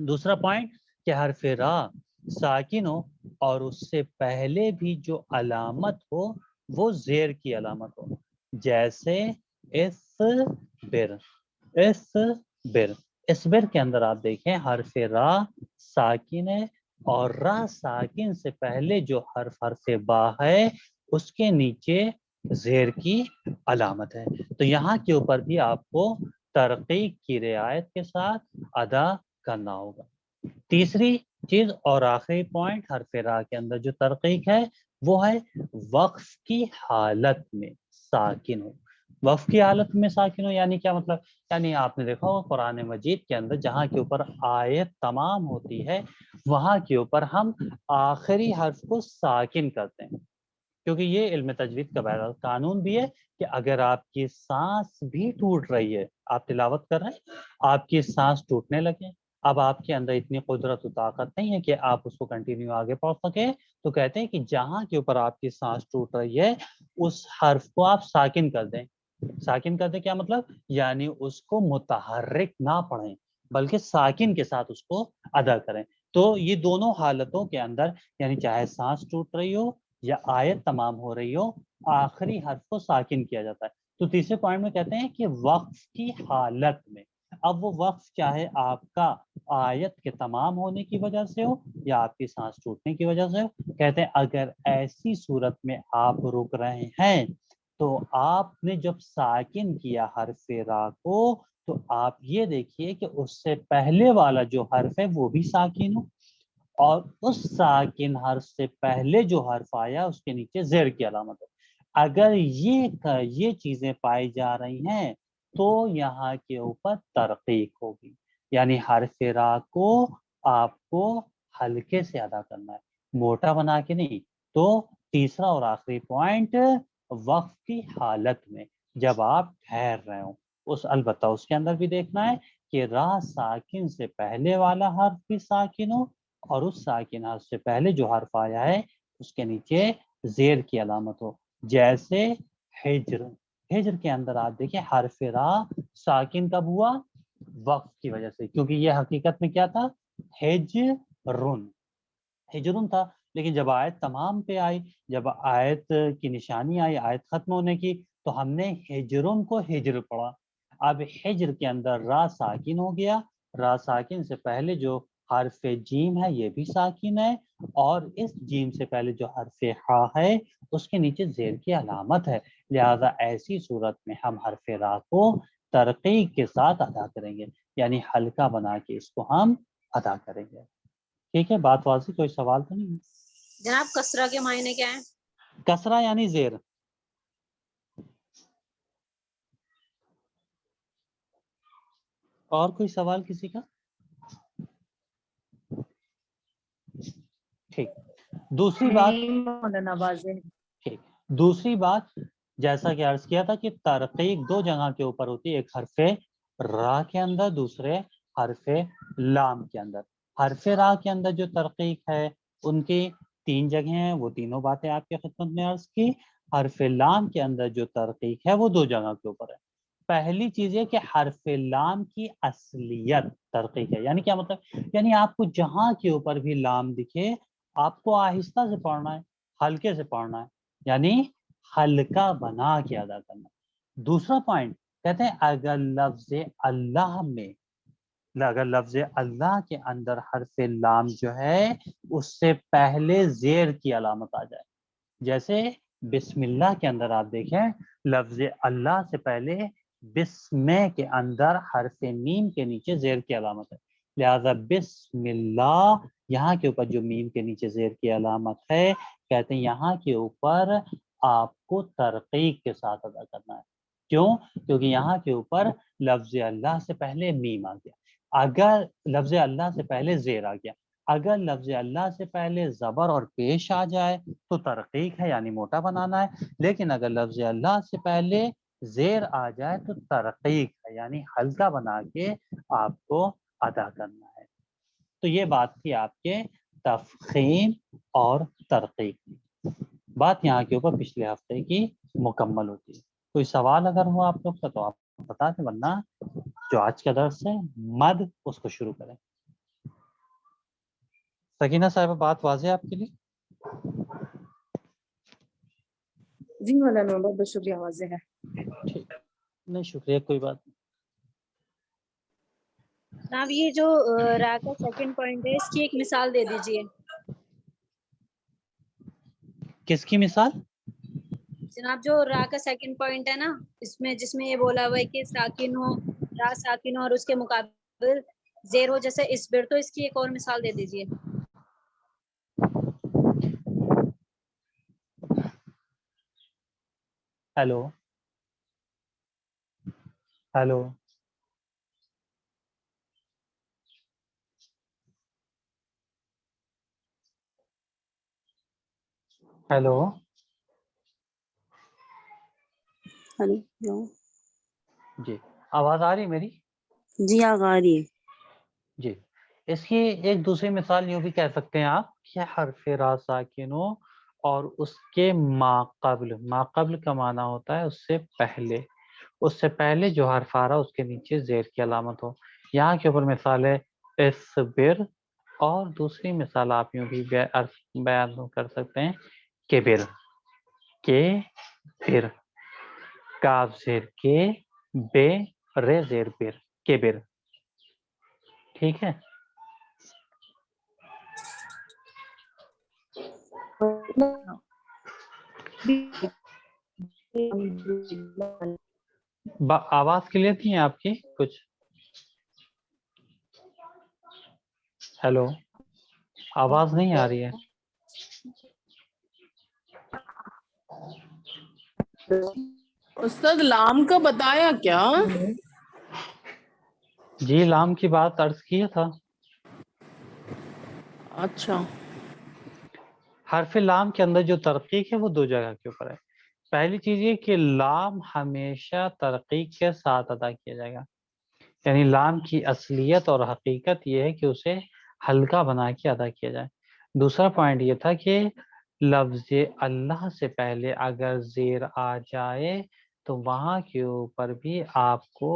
دوسرا پوائنٹ کہ حرف را ساکن ہو اور اس سے پہلے بھی جو علامت ہو وہ زیر کی علامت ہو، جیسے اصبر، اصبر، اصبر کے اندر آپ دیکھیں حرف را ساکن ہے اور را ساکن سے پہلے جو حرف با ہے اس کے نیچے زیر کی علامت ہے، تو یہاں کے اوپر بھی آپ کو ترقیق کی رعایت کے ساتھ ادا کرنا ہوگا۔ تیسری چیز اور آخری پوائنٹ حرف را کے اندر جو ترقیق ہے وہ ہے وقف کی حالت میں ساکن ہو۔ وقف کی حالت میں ساکن ہو یعنی کیا مطلب، یعنی آپ نے دیکھا ہوگا قرآن مجید کے اندر جہاں کے اوپر آیت تمام ہوتی ہے وہاں کے اوپر ہم آخری حرف کو ساکن کرتے ہیں، کیونکہ یہ علم تجوید کا بہرحال قانون بھی ہے کہ اگر آپ کی سانس بھی ٹوٹ رہی ہے، آپ تلاوت کر رہے ہیں، آپ کی سانس ٹوٹنے لگے، اب آپ کے اندر اتنی قدرت و طاقت نہیں ہے کہ آپ اس کو کنٹینیو آگے پڑھ سکیں، تو کہتے ہیں کہ جہاں کے اوپر آپ کی سانس ٹوٹ رہی ہے اس حرف کو آپ ساکن کر دیں۔ ساکن کر دیں کیا مطلب، یعنی اس کو متحرک نہ پڑھیں بلکہ ساکن کے ساتھ اس کو ادا کریں۔ تو یہ دونوں حالتوں کے اندر، یعنی چاہے سانس ٹوٹ رہی ہو یا آیت تمام ہو رہی ہو، آخری حرف کو ساکن کیا جاتا ہے۔ تو تیسرے پوائنٹ میں کہتے ہیں کہ وقف کی حالت میں، اب وہ وقف چاہے آپ کا آیت کے تمام ہونے کی وجہ سے ہو یا آپ کی سانس ٹوٹنے کی وجہ سے ہو، کہتے ہیں اگر ایسی صورت میں آپ رک رہے ہیں تو آپ نے جب ساکن کیا حرف را کو تو آپ یہ دیکھیے کہ اس سے پہلے والا جو حرف ہے وہ بھی ساکن ہو، اور اس ساکن حرف سے پہلے جو حرف آیا اس کے نیچے زیر کی علامت ہے۔ اگر یہ چیزیں پائی جا رہی ہیں تو یہاں کے اوپر ترقیق ہوگی، یعنی حرف را کو آپ کو ہلکے سے ادا کرنا ہے، موٹا بنا کے نہیں۔ تو تیسرا اور آخری پوائنٹ وقف کی حالت میں جب آپ ٹھہر رہے ہوں، البتہ اس کے اندر بھی دیکھنا ہے کہ را ساکن سے پہلے والا حرف بھی ساکن ہو اور اس ساکن حرف سے پہلے جو حرف آیا ہے اس کے نیچے زیر کی علامت ہو، جیسے ہجر۔ ہجر کے اندر آپ دیکھیں حرف را ساکن کب ہوا، وقف کی وجہ سے، کیونکہ یہ حقیقت میں کیا تھا، ہجرن، ہجرن تھا، لیکن جب آیت تمام پہ آئی، جب آیت کی نشانی آئی آیت ختم ہونے کی، تو ہم نے ہجرن کو ہجر پڑھا۔ اب ہجر کے اندر را ساکن ہو گیا، را ساکن سے پہلے جو حرف جیم ہے یہ بھی ساکن ہے، اور اس جیم سے پہلے جو حرف ہا ہے اس کے نیچے زیر کی علامت ہے، لہذا ایسی صورت میں ہم حرف را کو ترقیق کے ساتھ ادا کریں گے، یعنی ہلکا بنا کے اس کو ہم ادا کریں گے۔ ٹھیک ہے، بات واضح، کوئی سوال تو نہیں؟ جناب کسرہ کے معنی کیا ہے؟ کسرہ یعنی زیر۔ اور کوئی سوال کسی کا؟ ٹھیک، دوسری بات، مولانا واضح۔ ٹھیک، دوسری بات جیسا کہ عرض کیا تھا کہ ترقیق دو جگہ کے اوپر ہوتی ہے، ایک حرف را کے اندر، دوسرے حرف لام کے اندر۔ حرف را کے اندر جو ترقیق ہے ان کی 3 جگہیں ہیں، وہ تینوں باتیں آپ کی خدمت میں عرض کی۔ حرف لام کے اندر جو ترقیق ہے وہ 2 جگہ کے اوپر ہے۔ پہلی چیز یہ کہ حرف لام کی اصلیت ترقیق ہے، یعنی کیا مطلب، یعنی آپ کو جہاں کے اوپر بھی لام دکھے آپ کو آہستہ سے پڑھنا ہے، ہلکے سے پڑھنا ہے، یعنی ہلکا بنا کے ادا کرنا ہے۔ دوسرا پوائنٹ کہتے ہیں اگر لفظ اللہ میں، اگر لفظ اللہ کے اندر حرف لام جو ہے اس سے پہلے زیر کی علامت آ جائے، جیسے بسم اللہ کے اندر آپ دیکھیں لفظ اللہ سے پہلے بسم کے اندر حرف میم کے نیچے زیر کی علامت ہے، لہذا بسم اللہ یہاں کے اوپر جو میم کے نیچے زیر کی علامت ہے، کہتے ہیں یہاں کے اوپر آپ کو ترقیق کے ساتھ ادا کرنا ہے. کیوں؟ کیونکہ یہاں کے اوپر لفظ اللہ سے پہلے میم آ گیا. اگر لفظ اللہ سے پہلے زیر آ گیا، اگر لفظ اللہ سے پہلے زبر اور پیش آ جائے تو ترقیق ہے، یعنی موٹا بنانا ہے. لیکن اگر لفظ اللہ سے پہلے زیر آ جائے تو ترقیق ہے، یعنی ہلکا بنا کے آپ کو ادا کرنا ہے. تو یہ بات تھی آپ کے تفخیم اور ترقیق کی. بات یہاں کے اوپر پچھلے ہفتے کی مکمل ہوتی ہے. کوئی سوال اگر ہو آپ لوگ کا تو آپ بتا دیں، ورنہ جو آج کا درس ہے مد اس کو شروع کریں. سکینہ صاحبہ بات واضح ہے آپ کے لیے؟ جی مولانا بہت بہت شکریہ، واضح ہے. ٹھیک، نہیں شکریہ، کوئی بات نہیں. جناب یہ جو را کا سیکنڈ پوائنٹ ہے اس کی ایک مثال دے دیجئے. کس کی مثال؟ جناب جو را کا سیکنڈ پوائنٹ ہے نا، اس میں جس میں یہ بولا ہوا ہے کہ ساکن ہو، را ساکن ہو اور اس کے مقابل زیر ہو جیسے اسبر، تو اس کی ایک اور مثال دے دیجئے. ہیلو ہیلو ہیلو ہلو جی، آواز آ رہی میری؟ جی آ رہی ہے. جی، اس کی ایک دوسری مثال یوں بھی کہہ سکتے ہیں آپ کہ حرف را ساکن ہو اور اس کے ما قبل کا معنی ہوتا ہے اس سے پہلے جو حرف آ رہا اس کے نیچے زیر کی علامت ہو. یہاں کے اوپر مثال ہے اصبر، اور دوسری مثال آپ یوں بھی بیان کر سکتے ہیں کبر، کے پھر کاف زیر کے، بے رے زیر بر، کبر. ٹھیک ہے؟ آواز کلیئر تھی آپ کی کچھ؟ ہیلو، آواز نہیں آ رہی ہے. استاد لام کا بتایا کیا؟ جی لام کی بات عرض کیا تھا. اچھا، حرف لام کے اندر جو ترقیق ہے وہ دو جگہ کے اوپر ہے. پہلی چیز یہ کہ لام ہمیشہ ترقیق کے ساتھ ادا کیا جائے گا، یعنی لام کی اصلیت اور حقیقت یہ ہے کہ اسے ہلکا بنا کے ادا کیا جائے. دوسرا پوائنٹ یہ تھا کہ لفظ اللہ سے پہلے اگر زیر آ جائے تو وہاں کے اوپر بھی آپ کو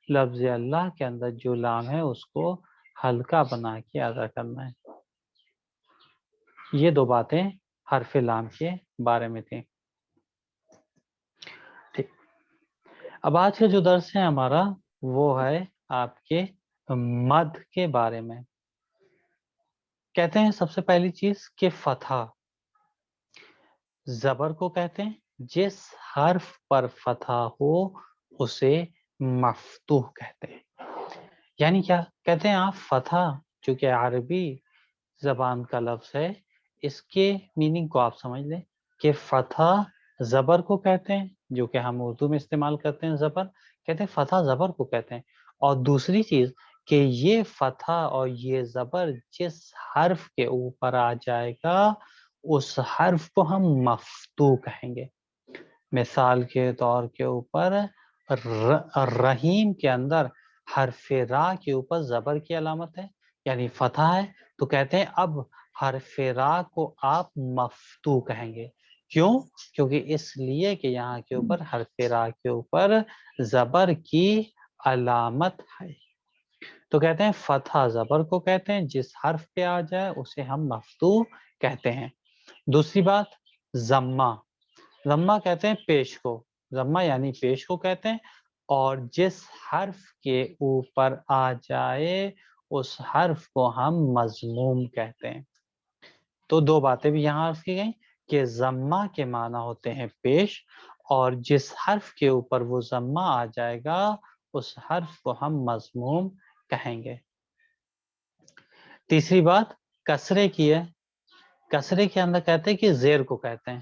لفظ اللہ کے اندر جو لام ہے اس کو ہلکا بنا کے ادا کرنا ہے. یہ دو باتیں حرف لام کے بارے میں تھیں. ٹھیک، اب آج کا جو درس ہے ہمارا وہ ہے آپ کے مد کے بارے میں. کہتے ہیں سب سے پہلی چیز کہ فتح زبر کو کہتے ہیں، جس حرف پر فتح ہو اسے مفتوح کہتے ہیں. یعنی کیا کہتے ہیں آپ؟ فتح جو کہ عربی زبان کا لفظ ہے، اس کے میننگ کو آپ سمجھ لیں کہ فتح زبر کو کہتے ہیں، جو کہ ہم اردو میں استعمال کرتے ہیں زبر، کہتے ہیں فتح زبر کو کہتے ہیں. اور دوسری چیز کہ یہ فتح اور یہ زبر جس حرف کے اوپر آ جائے گا اس حرف کو ہم مفتوح کہیں گے. مثال کے طور کے اوپر رحیم کے اندر حرف را کے اوپر زبر کی علامت ہے، یعنی فتح ہے، تو کہتے ہیں اب حرف را کو آپ مفتوح کہیں گے. کیوں؟ کیونکہ اس لیے کہ یہاں کے اوپر حرف را کے اوپر زبر کی علامت ہے. تو کہتے ہیں فتح زبر کو کہتے ہیں، جس حرف پہ آ جائے اسے ہم مفتوح کہتے ہیں. دوسری بات ضمہ کہتے ہیں پیش کو، ضمہ یعنی پیش کو کہتے ہیں، اور جس حرف کے اوپر آ جائے اس حرف کو ہم مضموم کہتے ہیں. تو دو باتیں بھی یہاں عرض کی گئیں کہ ضمہ کے معنی ہوتے ہیں پیش، اور جس حرف کے اوپر وہ ضمہ آ جائے گا اس حرف کو ہم مضموم کہیں گے. تیسری بات کسرے کی ہے. کسرے کے اندر کہتے ہیں کہ زیر کو کہتے ہیں.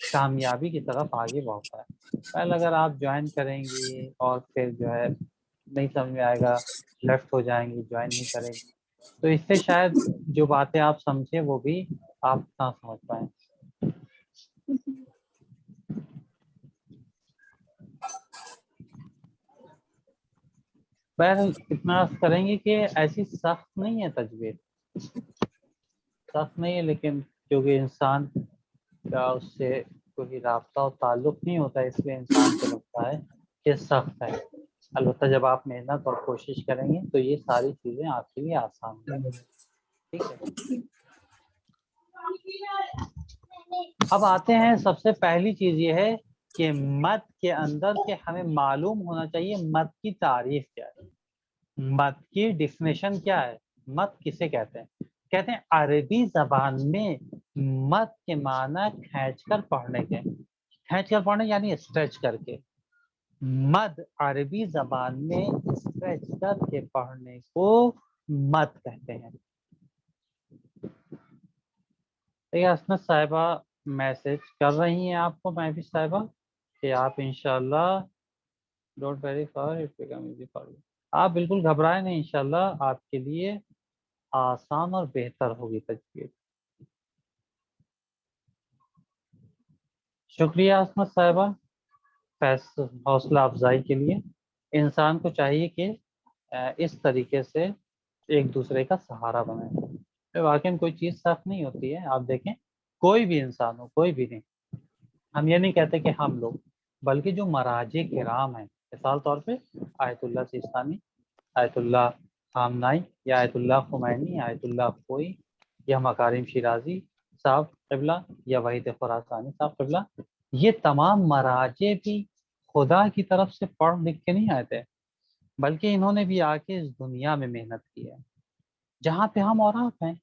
کامیابی کی طرف آگے بڑھتا ہے. پہلے اگر آپ جوائن کریں گی اور پھر جو ہے نہیں سمجھ میں آئے گا، لیفٹ ہو جائیں گی، جوائن نہیں کریں گی، تو اس سے شاید جو باتیں آپ سمجھے وہ بھی آپ نہ سمجھ پائیں. بہرحال اتنا عرض کریں گے کہ ایسی سخت نہیں ہے تجوید، سخت نہیں ہے، لیکن کیونکہ انسان کا اس سے کوئی رابطہ اور تعلق نہیں ہوتا، اس لیے انسان کو لگتا ہے کہ سخت ہے. البتہ جب آپ محنت اور کوشش کریں گے تو یہ ساری چیزیں آپ کے لیے آسان ہیں. ٹھیک ہے. اب آتے ہیں، سب سے پہلی چیز یہ ہے کہ مد کے اندر کہ ہمیں معلوم ہونا چاہیے مد کی تعریف کیا ہے، مد کی ڈیفینیشن کیا ہے، مد کسے کہتے ہیں. کہتے ہیں عربی زبان میں مد کے معنی کھینچ کر پڑھنے کے، کھینچ کر پڑھنے یعنی اسٹریچ کر کے. مد عربی زبان میں اسٹریچ کر کے پڑھنے کو مد کہتے ہیں. اسمت صاحبہ میسج کر رہی ہیں آپ کو محفوظ صاحبہ کہ آپ انشاءاللہ ڈونٹ ویری فار آپ بالکل گھبرائیں نہیں، انشاءاللہ آپ کے لیے آسان اور بہتر ہوگی تجوید. شکریہ اسمت صاحبہ حوصلہ افزائی کے لیے. انسان کو چاہیے کہ اس طریقے سے ایک دوسرے کا سہارا بنے. واقعی کوئی چیز سخت نہیں ہوتی ہے. آپ دیکھیں کوئی بھی انسان ہو، کوئی بھی نہیں، ہم یہ نہیں کہتے کہ ہم لوگ، بلکہ جو مراجع کرام ہیں، مثال طور پہ آیت اللہ سیستانی، آیت اللہ خامنائی، یا آیت اللہ خمینی، آیت اللہ خوئی، یا مکارم شیرازی صاحب قبلہ، یا وحید خراسانی صاحب قبلہ، یہ تمام مراجع بھی خدا کی طرف سے پڑھ لکھ کے نہیں آئے تھے، بلکہ انہوں نے بھی آ کے اس دنیا میں محنت کی ہے جہاں پہ ہم اور آپ ہیں.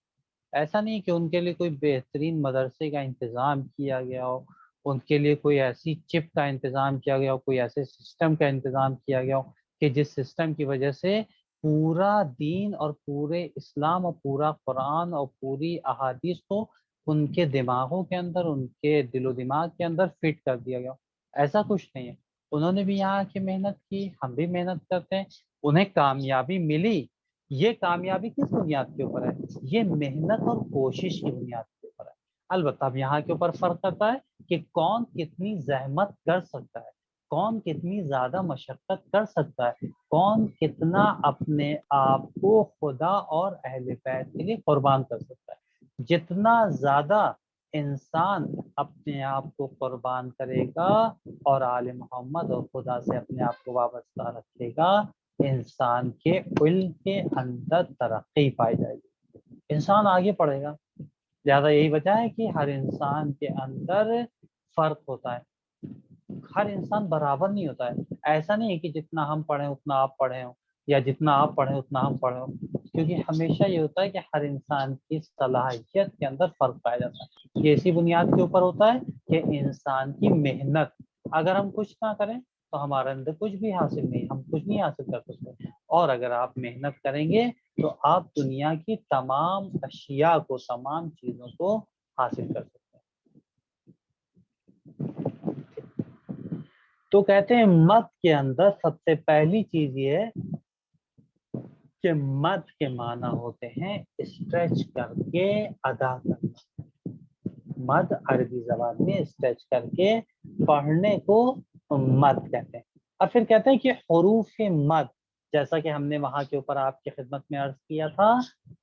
ایسا نہیں کہ ان کے لیے کوئی بہترین مدرسے کا انتظام کیا گیا ہو، ان کے لیے کوئی ایسی چپ کا انتظام کیا گیا ہو، کوئی ایسے سسٹم کا انتظام کیا گیا ہو کہ جس سسٹم کی وجہ سے پورا دین اور پورے اسلام اور پورا قرآن اور پوری احادیث کو ان کے دماغوں کے اندر، ان کے دل و دماغ کے اندر فٹ کر دیا گیا. ایسا کچھ نہیں ہے. انہوں نے بھی یہاں کی محنت کی، ہم بھی محنت کرتے ہیں، انہیں کامیابی ملی. یہ کامیابی کس بنیاد کے اوپر ہے؟ یہ محنت اور کوشش کی بنیاد کے اوپر ہے. البتہ اب یہاں کے اوپر فرق کرتا ہے کہ کون کتنی زحمت کر سکتا ہے، کون کتنی زیادہ مشقت کر سکتا ہے، کون کتنا اپنے آپ کو خدا اور اہل بیت کے لیے قربان کر سکتا ہے. جتنا زیادہ انسان اپنے آپ کو قربان کرے گا اور آل محمد اور خدا سے اپنے آپ کو وابستہ رکھے گا، انسان کے علم کے اندر ترقی پائی جائے گی، انسان آگے پڑھے گا. لہٰذا یہی وجہ ہے کہ ہر انسان کے اندر فرق ہوتا ہے، ہر انسان برابر نہیں ہوتا ہے. ایسا نہیں ہے کہ جتنا ہم پڑھیں اتنا آپ پڑھیں ہوں، یا جتنا آپ پڑھیں اتنا ہم پڑھیں ہوں، کیونکہ ہمیشہ یہ ہوتا ہے کہ ہر انسان کی صلاحیت کے اندر فرق پایا جاتا ہے. یہ اسی بنیاد کے اوپر ہوتا ہے کہ انسان کی محنت. اگر ہم کچھ نہ کریں تو ہمارے اندر کچھ بھی حاصل نہیں، ہم کچھ نہیں حاصل کر سکتے. اور اگر آپ محنت کریں گے تو آپ دنیا کی تمام اشیاء کو، تمام چیزوں کو حاصل کر سکتے ہیں. تو کہتے ہیں مد کے اندر سب سے پہلی چیز یہ ہے کہ مد کے معنی ہوتے ہیں اسٹریچ کر کے ادا کرنا. مد عربی زبان میں اسٹریچ کر کے پڑھنے کو مد کہتے ہیں. اور پھر کہتے ہیں کہ حروف مد، جیسا کہ ہم نے وہاں کے اوپر آپ کی خدمت میں عرض کیا تھا،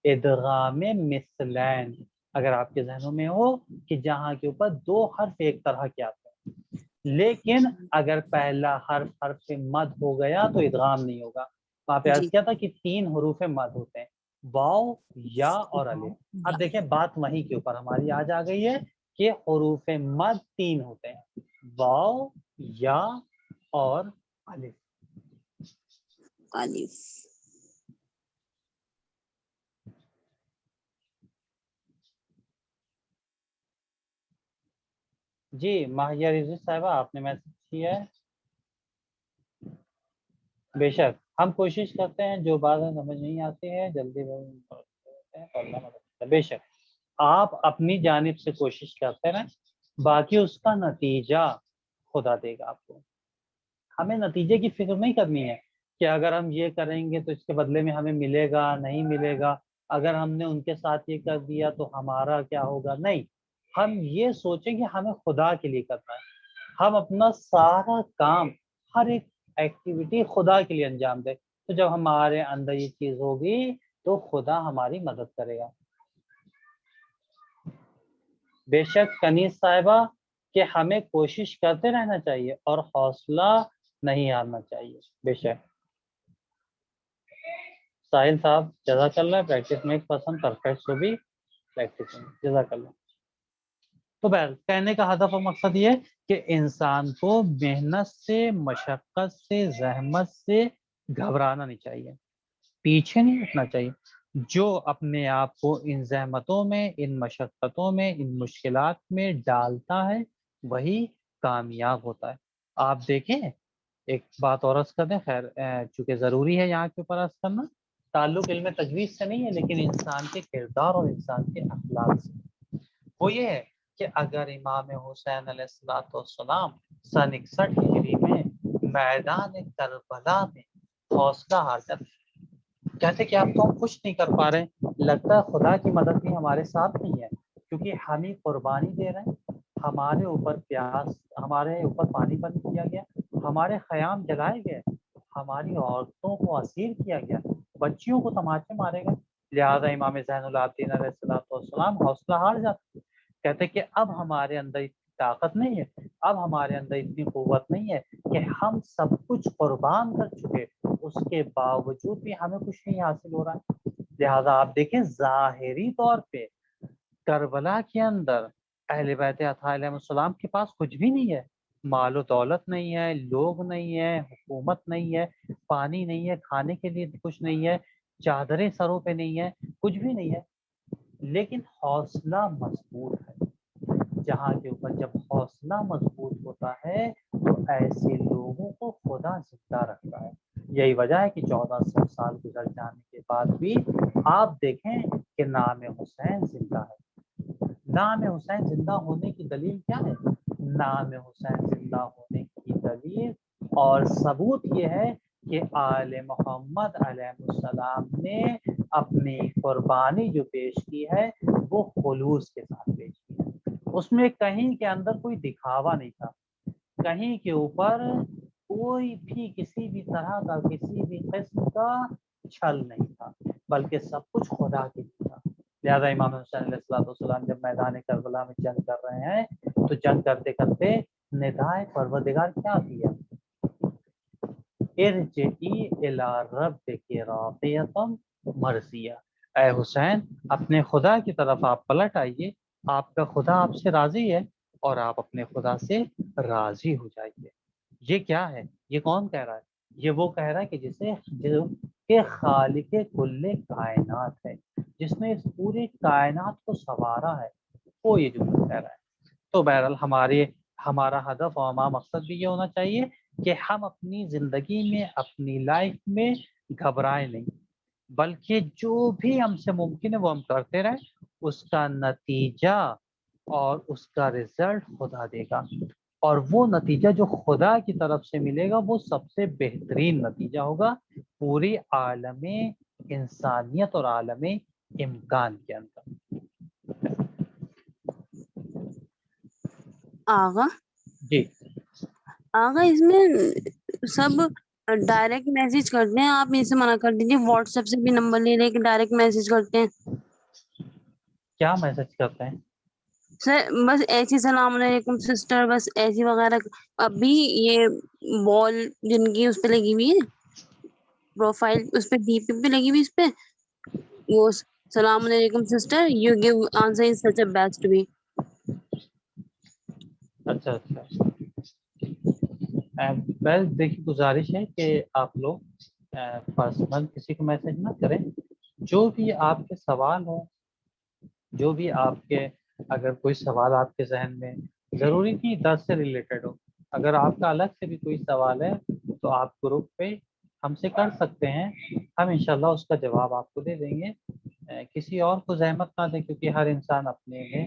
ادغام مثلین، اگر آپ کے ذہنوں میں ہو کہ جہاں کے اوپر دو حرف ایک طرح کے آتے ہیں، لیکن اگر پہلا حرف مد ہو گیا تو ادغام نہیں ہوگا. وہاں پہ عرض کیا تھا کہ 3 حروف مد ہوتے ہیں، واو، یا اور الف. اب دیکھیں بات وہیں کے اوپر ہماری آج آ گئی ہے کہ حروف مد 3 ہوتے ہیں، واو، یا اور الف. الف. جی ماہیہ رضوی صاحبہ آپ نے میسج کیا ہے. بے شک ہم کوشش کرتے ہیں، جو باتیں سمجھ نہیں آتی ہے جلدی بے شک آپ اپنی جانب سے کوشش کرتے رہیں باقی اس کا نتیجہ خدا دے گا آپ کو. ہمیں نتیجے کی فکر نہیں کرنی ہے کہ اگر ہم یہ کریں گے تو اس کے بدلے میں ہمیں ملے گا نہیں ملے گا, اگر ہم نے ان کے ساتھ یہ کر دیا تو ہمارا کیا ہوگا. نہیں, ہم یہ سوچیں کہ ہمیں خدا کے لیے کرنا ہے, ہم اپنا سارا کام ہر ایک ایکٹیویٹی خدا کے لیے انجام دیں. تو جب ہمارے اندر یہ چیز ہوگی تو خدا ہماری مدد کرے گا. بے شک کنیز صاحبہ کہ ہمیں کوشش کرتے رہنا چاہیے اور حوصلہ نہیں ہارنا چاہیے. بے شک. ساحل صاحب جزاک اللہ, پریکٹس میک پرسن پرفیکٹ, سو بھی پریکٹس, جزاک اللہ. تو بہرحال کہنے کا ہدف اور مقصد یہ کہ انسان کو محنت سے, مشقت سے, زحمت سے گھبرانا نہیں چاہیے, پیچھے نہیں ہٹنا چاہیے. جو اپنے آپ کو ان زحمتوں میں, ان مشقتوں میں, ان مشکلات میں ڈالتا ہے وہی کامیاب ہوتا ہے. آپ دیکھیں ایک بات اور عرض کر دیں, خیر چونکہ ضروری ہے یہاں کے اوپر عرض کرنا, تعلق علم تجوید سے نہیں ہے لیکن انسان کے کردار اور انسان کے اخلاق سے. وہ یہ ہے کہ اگر امام حسین علیہ السلام سن 61 ہجری میں میدان کربلا میں حوصلہ ہار جاتے, کہتے کہ اب تو ہم کچھ نہیں کر پا رہے, لگتا ہے خدا کی مدد بھی ہمارے ساتھ نہیں ہے, کیونکہ ہم ہی قربانی دے رہے ہیں, ہمارے اوپر پیاس, ہمارے اوپر پانی بند کیا گیا, ہمارے خیام جلائے گئے, ہماری عورتوں کو اسیر کیا گیا, بچیوں کو تماچے مارے گئے. لہٰذا امام زین العابدین علیہ السلام حوصلہ ہار جاتے, کہتے کہ اب ہمارے اندر اتنی طاقت نہیں ہے, اب ہمارے اندر اتنی قوت نہیں ہے کہ ہم سب کچھ قربان کر چکے, اس کے باوجود بھی ہمیں کچھ نہیں حاصل ہو رہا ہے. لہٰذا آپ دیکھیں ظاہری طور پہ کربلا کے اندر اہل بیت اطہار علیہ السلام کے پاس کچھ بھی نہیں ہے, مال و دولت نہیں ہے, لوگ نہیں ہے, حکومت نہیں ہے, پانی نہیں ہے, کھانے کے لیے کچھ نہیں ہے, چادریں سروں پہ نہیں ہے, کچھ بھی نہیں ہے, لیکن حوصلہ مضبوط ہے. جہاں کے اوپر جب حوصلہ مضبوط ہوتا ہے تو ایسے لوگوں کو خدا زندہ رکھتا ہے. یہی وجہ ہے کہ 1400 سال گزر جانے کے بعد بھی آپ دیکھیں کہ نام حسین زندہ ہے. نام حسین زندہ ہونے کی دلیل کیا ہے؟ نام حسین زندہ ہونے کی دلیل اور ثبوت یہ ہے کہ آل محمد علیہ السلام نے اپنی قربانی جو پیش کی ہے وہ خلوص کے ساتھ پیش کی ہے. اس میں کہیں کے اندر کوئی دکھاوا نہیں تھا, کہیں کے اوپر کوئی بھی کسی بھی طرح کا, کسی بھی قسم کا چھل نہیں تھا, بلکہ سب کچھ خدا کے لیے تھا. لہٰذا امام حسین علیہ السلام جب میدان کربلا میں جنگ کر رہے ہیں تو جنگ کرتے کرتے ندائے پروردگار کیا دیا؟ ارجعی الی ربک راضیۃ مرضیہ, اے حسین اپنے خدا کی طرف آپ پلٹ آئیے, آپ کا خدا آپ سے راضی ہے اور آپ اپنے خدا سے راضی ہو جائیے. یہ کیا ہے؟ یہ کون کہہ رہا ہے؟ یہ وہ کہہ رہا ہے کہ جو کہ خالق کل کائنات ہے, جس نے اس پوری کائنات کو سنوارا ہے, وہ یہ جملہ کہہ رہا ہے. تو بہرحال ہمارا ہدف اور ہمارا مقصد بھی یہ ہونا چاہیے کہ ہم اپنی زندگی میں, اپنی لائف میں گھبرائیں نہیں, بلکہ جو بھی ہم سے ممکن ہے وہ ہم کرتے رہیں, اس کا نتیجہ اور اس کا رزلٹ خدا دے گا, اور وہ نتیجہ جو خدا کی طرف سے ملے گا وہ سب سے بہترین نتیجہ ہوگا پوری عالم انسانیت اور عالم امکان کے اندر. آغا جی آغا اس میں سب ڈائریکٹ میسج کرتے ہیں, آپ اسے منع کر دیجیے. واٹس ایپ سے بھی نمبر لے لے کے ڈائریکٹ میسج کرتے ہیں. کیا میسج کرتے ہیں؟ سر بس ایسی السلام علیکم سسٹر, بس ایسی وغیرہ. ابھی یہ بال جن کی اس پہ لگی ہوئی ہے پروفائل, اس پہ ڈی پی پہ لگی ہوئی, اس پہ وہ السلام علیکم sister, you give answer in such a best way. اچھا اچھا, ویل دیکھیے گزارش ہے کہ آپ لوگ پرسنل کسی کو میسج نہ کریں. جو بھی آپ کے سوال ہوں, جو بھی آپ کے, اگر کوئی سوال آپ کے ذہن میں, ضروری نہیں درس سے ریلیٹڈ ہو, اگر آپ کا الگ سے بھی کوئی سوال ہے تو آپ گروپ پہ ہم سے کر سکتے ہیں, ہم انشاءاللہ اس کا جواب آپ کو دے دیں گے. کسی اور کو زحمت نہ دیں, کیونکہ ہر انسان اپنے میں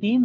3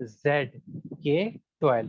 ZK12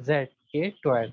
ZK12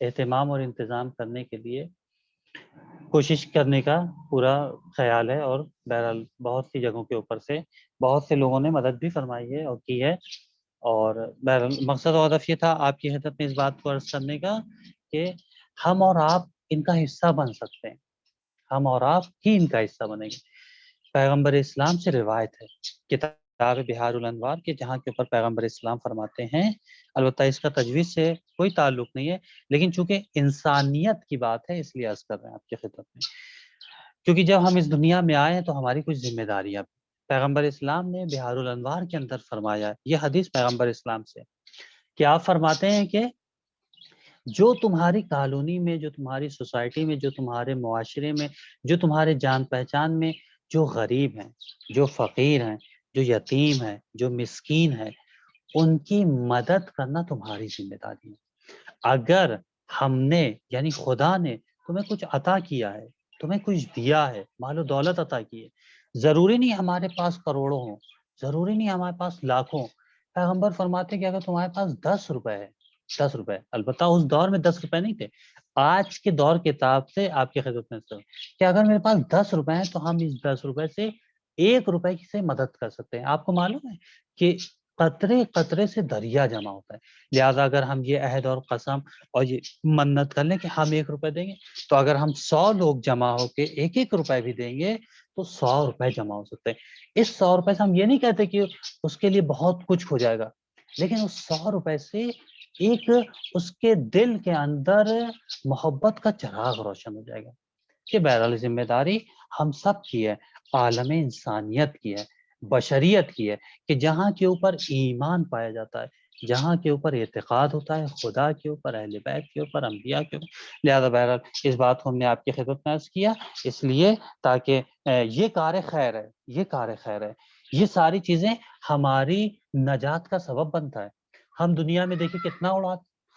اہتمام اور انتظام کرنے کے لیے کوشش کرنے کا پورا خیال ہے، اور بہرحال بہت سی جگہوں کے اوپر سے بہت سے لوگوں نے مدد بھی فرمائی ہے اور کی ہے، اور بہرحال مقصد و ہدف یہ تھا آپ کی خدمت میں اس بات کو عرض کرنے کا کہ ہم اور آپ ان کا حصہ بن سکتے ہیں، ہم اور آپ ہی ان کا حصہ بنیں گے۔ پیغمبر اسلام سے روایت ہے کتاب بہار الانوار کے، جہاں کے اوپر پیغمبر اسلام فرماتے ہیں، البتہ اس کا تجویز سے کوئی تعلق نہیں ہے، لیکن چونکہ انسانیت کی بات ہے اس لیے عرض کر رہے ہیں آپ کی خدمت میں، کیونکہ جب ہم اس دنیا میں آئے ہیں تو ہماری کچھ ذمہ داریاں بھی۔ پیغمبر اسلام نے بہار الانوار کے اندر فرمایا، یہ حدیث پیغمبر اسلام سے، کہ آپ فرماتے ہیں کہ جو تمہاری کالونی میں، جو تمہاری سوسائٹی میں، جو تمہارے معاشرے میں، جو تمہارے جان پہچان میں جو غریب ہیں، جو فقیر ہیں، جو یتیم ہیں، جو مسکین ہیں، ان کی مدد کرنا تمہاری ذمہ داری ہے۔ اگر ہم نے یعنی خدا نے تمہیں کچھ عطا کیا ہے، تمہیں کچھ دیا ہے، مال و دولت عطا کی ہے، ضروری نہیں ہمارے پاس کروڑوں ہوں، ضروری نہیں ہمارے پاس لاکھوں۔ پیغمبر فرماتے کہ اگر تمہارے پاس 10 روپے ہے، 10 روپے، البتہ اس دور میں 10 روپے نہیں تھے، آج کے دور کے حساب سے آپ کی خدمت میں کہ اگر میرے پاس 10 روپے ہیں تو ہم اس 10 روپے سے 1 روپے کی سے مدد کر سکتے ہیں۔ آپ کو معلوم ہے کہ قطرے قطرے سے دریا جمع ہوتا ہے، لہٰذا اگر ہم یہ عہد اور قسم اور یہ منت کر لیں کہ ہم 1 روپے دیں گے، تو اگر ہم 100 لوگ جمع ہو کے 1 روپے بھی دیں گے تو 100 روپے جمع ہو سکتے ہیں۔ اس 100 روپے سے ہم یہ نہیں کہتے کہ اس کے لیے بہت کچھ ہو جائے گا، لیکن اس 100 روپے سے ایک اس کے دل کے اندر محبت کا چراغ روشن ہو جائے گا۔ کہ بہرحال ذمہ داری ہم سب کی ہے، عالم انسانیت کی ہے، بشریت کی ہے، کہ جہاں کے اوپر ایمان پایا جاتا ہے، جہاں کے اوپر اعتقاد ہوتا ہے خدا کے اوپر، اہل بیت کے اوپر، انبیاء کے اوپر۔ لہذا بہرحال اس بات کو ہم نے آپ کی خدمت میں عرض کیا اس لیے تاکہ یہ کار خیر ہے، یہ کار خیر ہے، یہ ساری چیزیں ہماری نجات کا سبب بنتا ہے۔ ہم دنیا میں دیکھیں کتنا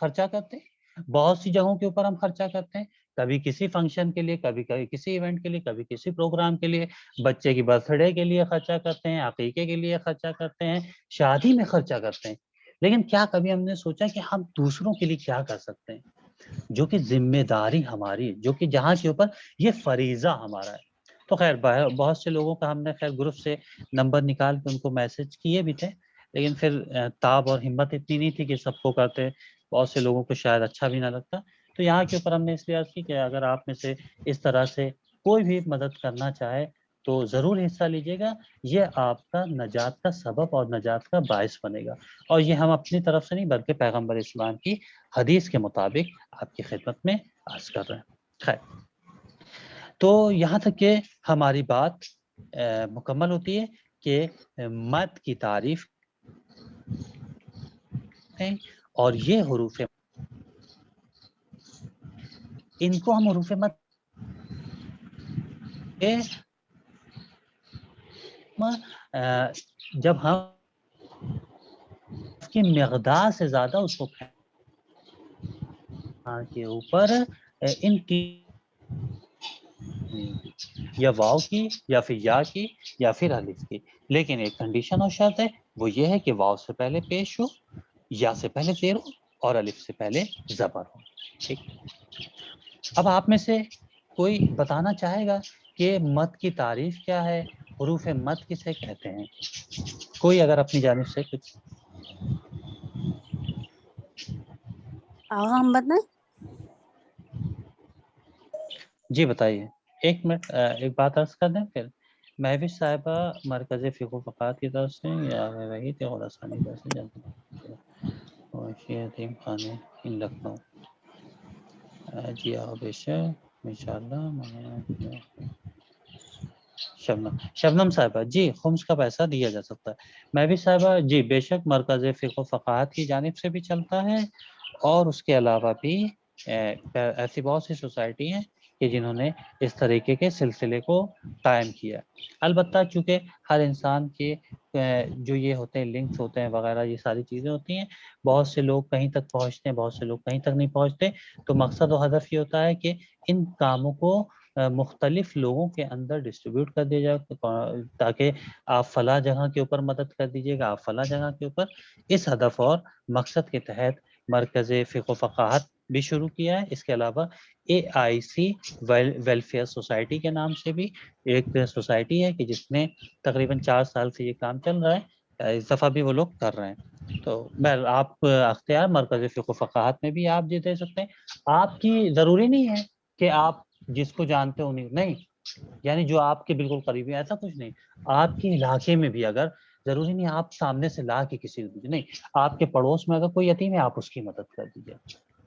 خرچہ کرتے ہیں، بہت سی جگہوں کے اوپر ہم خرچہ کرتے ہیں، کبھی کسی فنکشن کے لیے، کبھی کسی ایونٹ کے لیے، کبھی کسی پروگرام کے لیے، بچے کی برتھ ڈے کے لیے خرچہ کرتے ہیں، عقیقے کے لیے خرچہ کرتے ہیں، شادی میں خرچہ کرتے ہیں، لیکن کیا کبھی ہم نے سوچا کہ ہم دوسروں کے لیے کیا کر سکتے ہیں، جو کہ ذمہ داری ہماری، جو کہ جہاں کے اوپر یہ فریضہ ہمارا ہے۔ تو خیر بہت سے لوگوں کا ہم نے خیر گروپ سے نمبر نکال کے ان کو میسج کیے بھی تھے، لیکن پھر تاب اور ہمت اتنی نہیں تھی کہ سب کو کرتے، بہت سے لوگوں کو شاید اچھا بھی نہ لگتا۔ تو یہاں کے اوپر ہم نے اس لیے عرض کی کہ اگر آپ میں سے اس طرح سے کوئی بھی مدد کرنا چاہے تو ضرور حصہ لیجیے گا، یہ آپ کا نجات کا سبب اور نجات کا باعث بنے گا، اور یہ ہم اپنی طرف سے نہیں بلکہ پیغمبر اسلام کی حدیث کے مطابق آپ کی خدمت میں عرض کر رہے ہیں۔ خیر، تو یہاں تک کہ ہماری بات مکمل ہوتی ہے کہ مد کی تعریف ہے، اور یہ حروف ان کو ہم حروف مد جب ہم اس کی مقدار سے زیادہ اس کو کے اوپر ان کی یا واو کی یا پھر یا کی یا پھر الف کی، لیکن ایک کنڈیشن اور شرط ہے، وہ یہ ہے کہ واو سے پہلے پیش ہو، یا سے پہلے زیر ہو، اور الف سے پہلے زبر ہو۔ ٹھیک، اب آپ میں سے کوئی بتانا چاہے گا کہ مد کی تعریف کیا ہے، حروف مد کسے کہتے ہیں؟ کوئی اگر اپنی جانب سے کچھ ہم بتائیں؟ جی بتائیے۔ ایک منٹ، ایک بات عرض کر دیں، پھر محوش صاحبہ مرکز فقہ و فقاہت کی طرف سے یا وہی تھے خراسانی کی طرف سے یتیم خانے ان لکھنؤ، جی ہاں بے شک انشاءاللہ۔ شبنم صاحبہ جی، خمس کا پیسہ دیا جا سکتا ہے۔ محوش صاحبہ جی بے شک مرکز فقہ و فقاہت کی جانب سے بھی چلتا ہے، اور اس کے علاوہ بھی ایسی بہت سی سوسائٹی ہیں کہ جنہوں نے اس طریقے کے سلسلے کو قائم کیا۔ البتہ چونکہ ہر انسان کے جو یہ ہوتے ہیں لنکس ہوتے ہیں وغیرہ، یہ ساری چیزیں ہوتی ہیں، بہت سے لوگ کہیں تک پہنچتے ہیں، بہت سے لوگ کہیں تک نہیں پہنچتے، تو مقصد و ہدف یہ ہوتا ہے کہ ان کاموں کو مختلف لوگوں کے اندر ڈسٹریبیوٹ کر دیا جائے، تاکہ آپ فلاں جگہ کے اوپر مدد کر دیجیے گا، آپ فلاں جگہ کے اوپر۔ اس ہدف اور مقصد کے تحت مرکز فقہ و فقاہت بھی شروع کیا ہے. اس کے علاوہ AIC ویلفیئر سوسائٹی کے نام سے بھی ایک سوسائٹی ہے کہ جس میں تقریباً 4 سال سے یہ کام چل رہا ہے. اس دفعہ بھی وہ لوگ کر رہے ہیں. تو بہر آپ اختیار مرکز فقہ و فقاہت میں بھی آپ جی دے سکتے ہیں. آپ کی ضروری نہیں ہے کہ آپ جس کو جانتے ہو نہیں، یعنی جو آپ کے بالکل قریبی، ایسا کچھ نہیں. آپ کے علاقے میں بھی اگر ضروری نہیں آپ سامنے سے لا کے کسی کو دیجیے، نہیں، آپ کے پڑوس میں اگر کوئی یتیم ہے آپ اس کی مدد کر دیجیے.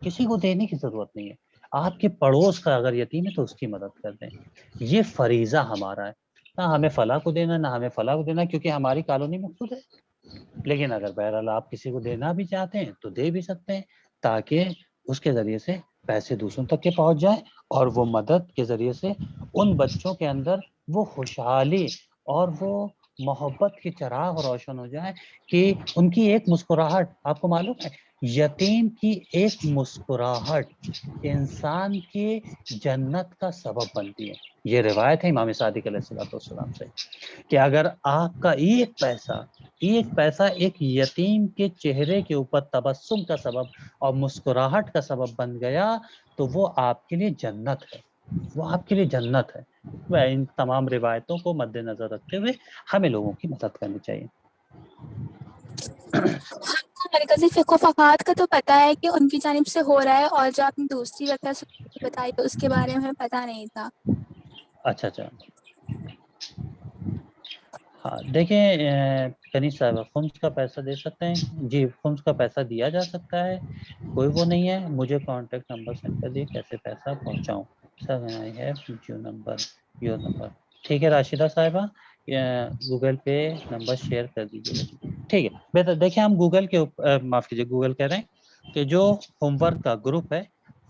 کسی کو دینے کی ضرورت نہیں ہے. آپ کے پڑوس کا اگر یتیم ہے تو اس کی مدد کر دیں. یہ فریضہ ہمارا ہے. نہ ہمیں فلاں کو دینا، نہ ہمیں فلاں کو دینا، کیونکہ ہماری کالونی میں خود ہے. لیکن اگر بہرحال آپ کسی کو دینا بھی چاہتے ہیں تو دے بھی سکتے ہیں، تاکہ اس کے ذریعے سے پیسے دوسروں تک کے پہنچ جائیں اور وہ مدد کے ذریعے سے ان بچوں کے اندر وہ خوشحالی اور وہ محبت کے چراغ روشن ہو جائے کہ ان کی ایک مسکراہٹ، آپ کو معلوم ہے یتیم کی ایک مسکراہٹ انسان کی جنت کا سبب بنتی ہے. یہ روایت ہے امام صادق علیہ السلام سے کہ اگر آپ کا ایک پیسہ ایک یتیم کے چہرے کے اوپر تبسم کا سبب اور مسکراہٹ کا سبب بن گیا تو وہ آپ کے لیے جنت ہے، وہ آپ کے لیے جنت ہے. ان تمام روایتوں کو مد نظر رکھتے ہوئے ہمیں لوگوں کی مدد کرنی چاہیے. مرکزی فقہ و فقاہت کا تو پتہ ہے کہ ان کی جانب سے ہو رہا ہے، اور جو آپ نے دوسری بتائی اس کے بارے میں پتہ نہیں تھا. اچھا ہاں دیکھیں کنیز صاحب خمس کا پیسہ دے سکتے ہیں. جی خمس کا پیسہ دیا جا سکتا ہے، کوئی وہ نہیں ہے. مجھے کانٹیکٹ نمبر سینڈ کر دیے کیسے پیسہ پہنچاؤں. سر ہے یور نمبر. ٹھیک ہے راشدہ صاحبہ، گوگل پہ نمبر شیئر کر دیجیے. ٹھیک ہے بہتر. دیکھیں ہم گوگل کے معاف کیجیے گوگل کہہ رہے ہیں کہ جو ہوم ورک کا گروپ ہے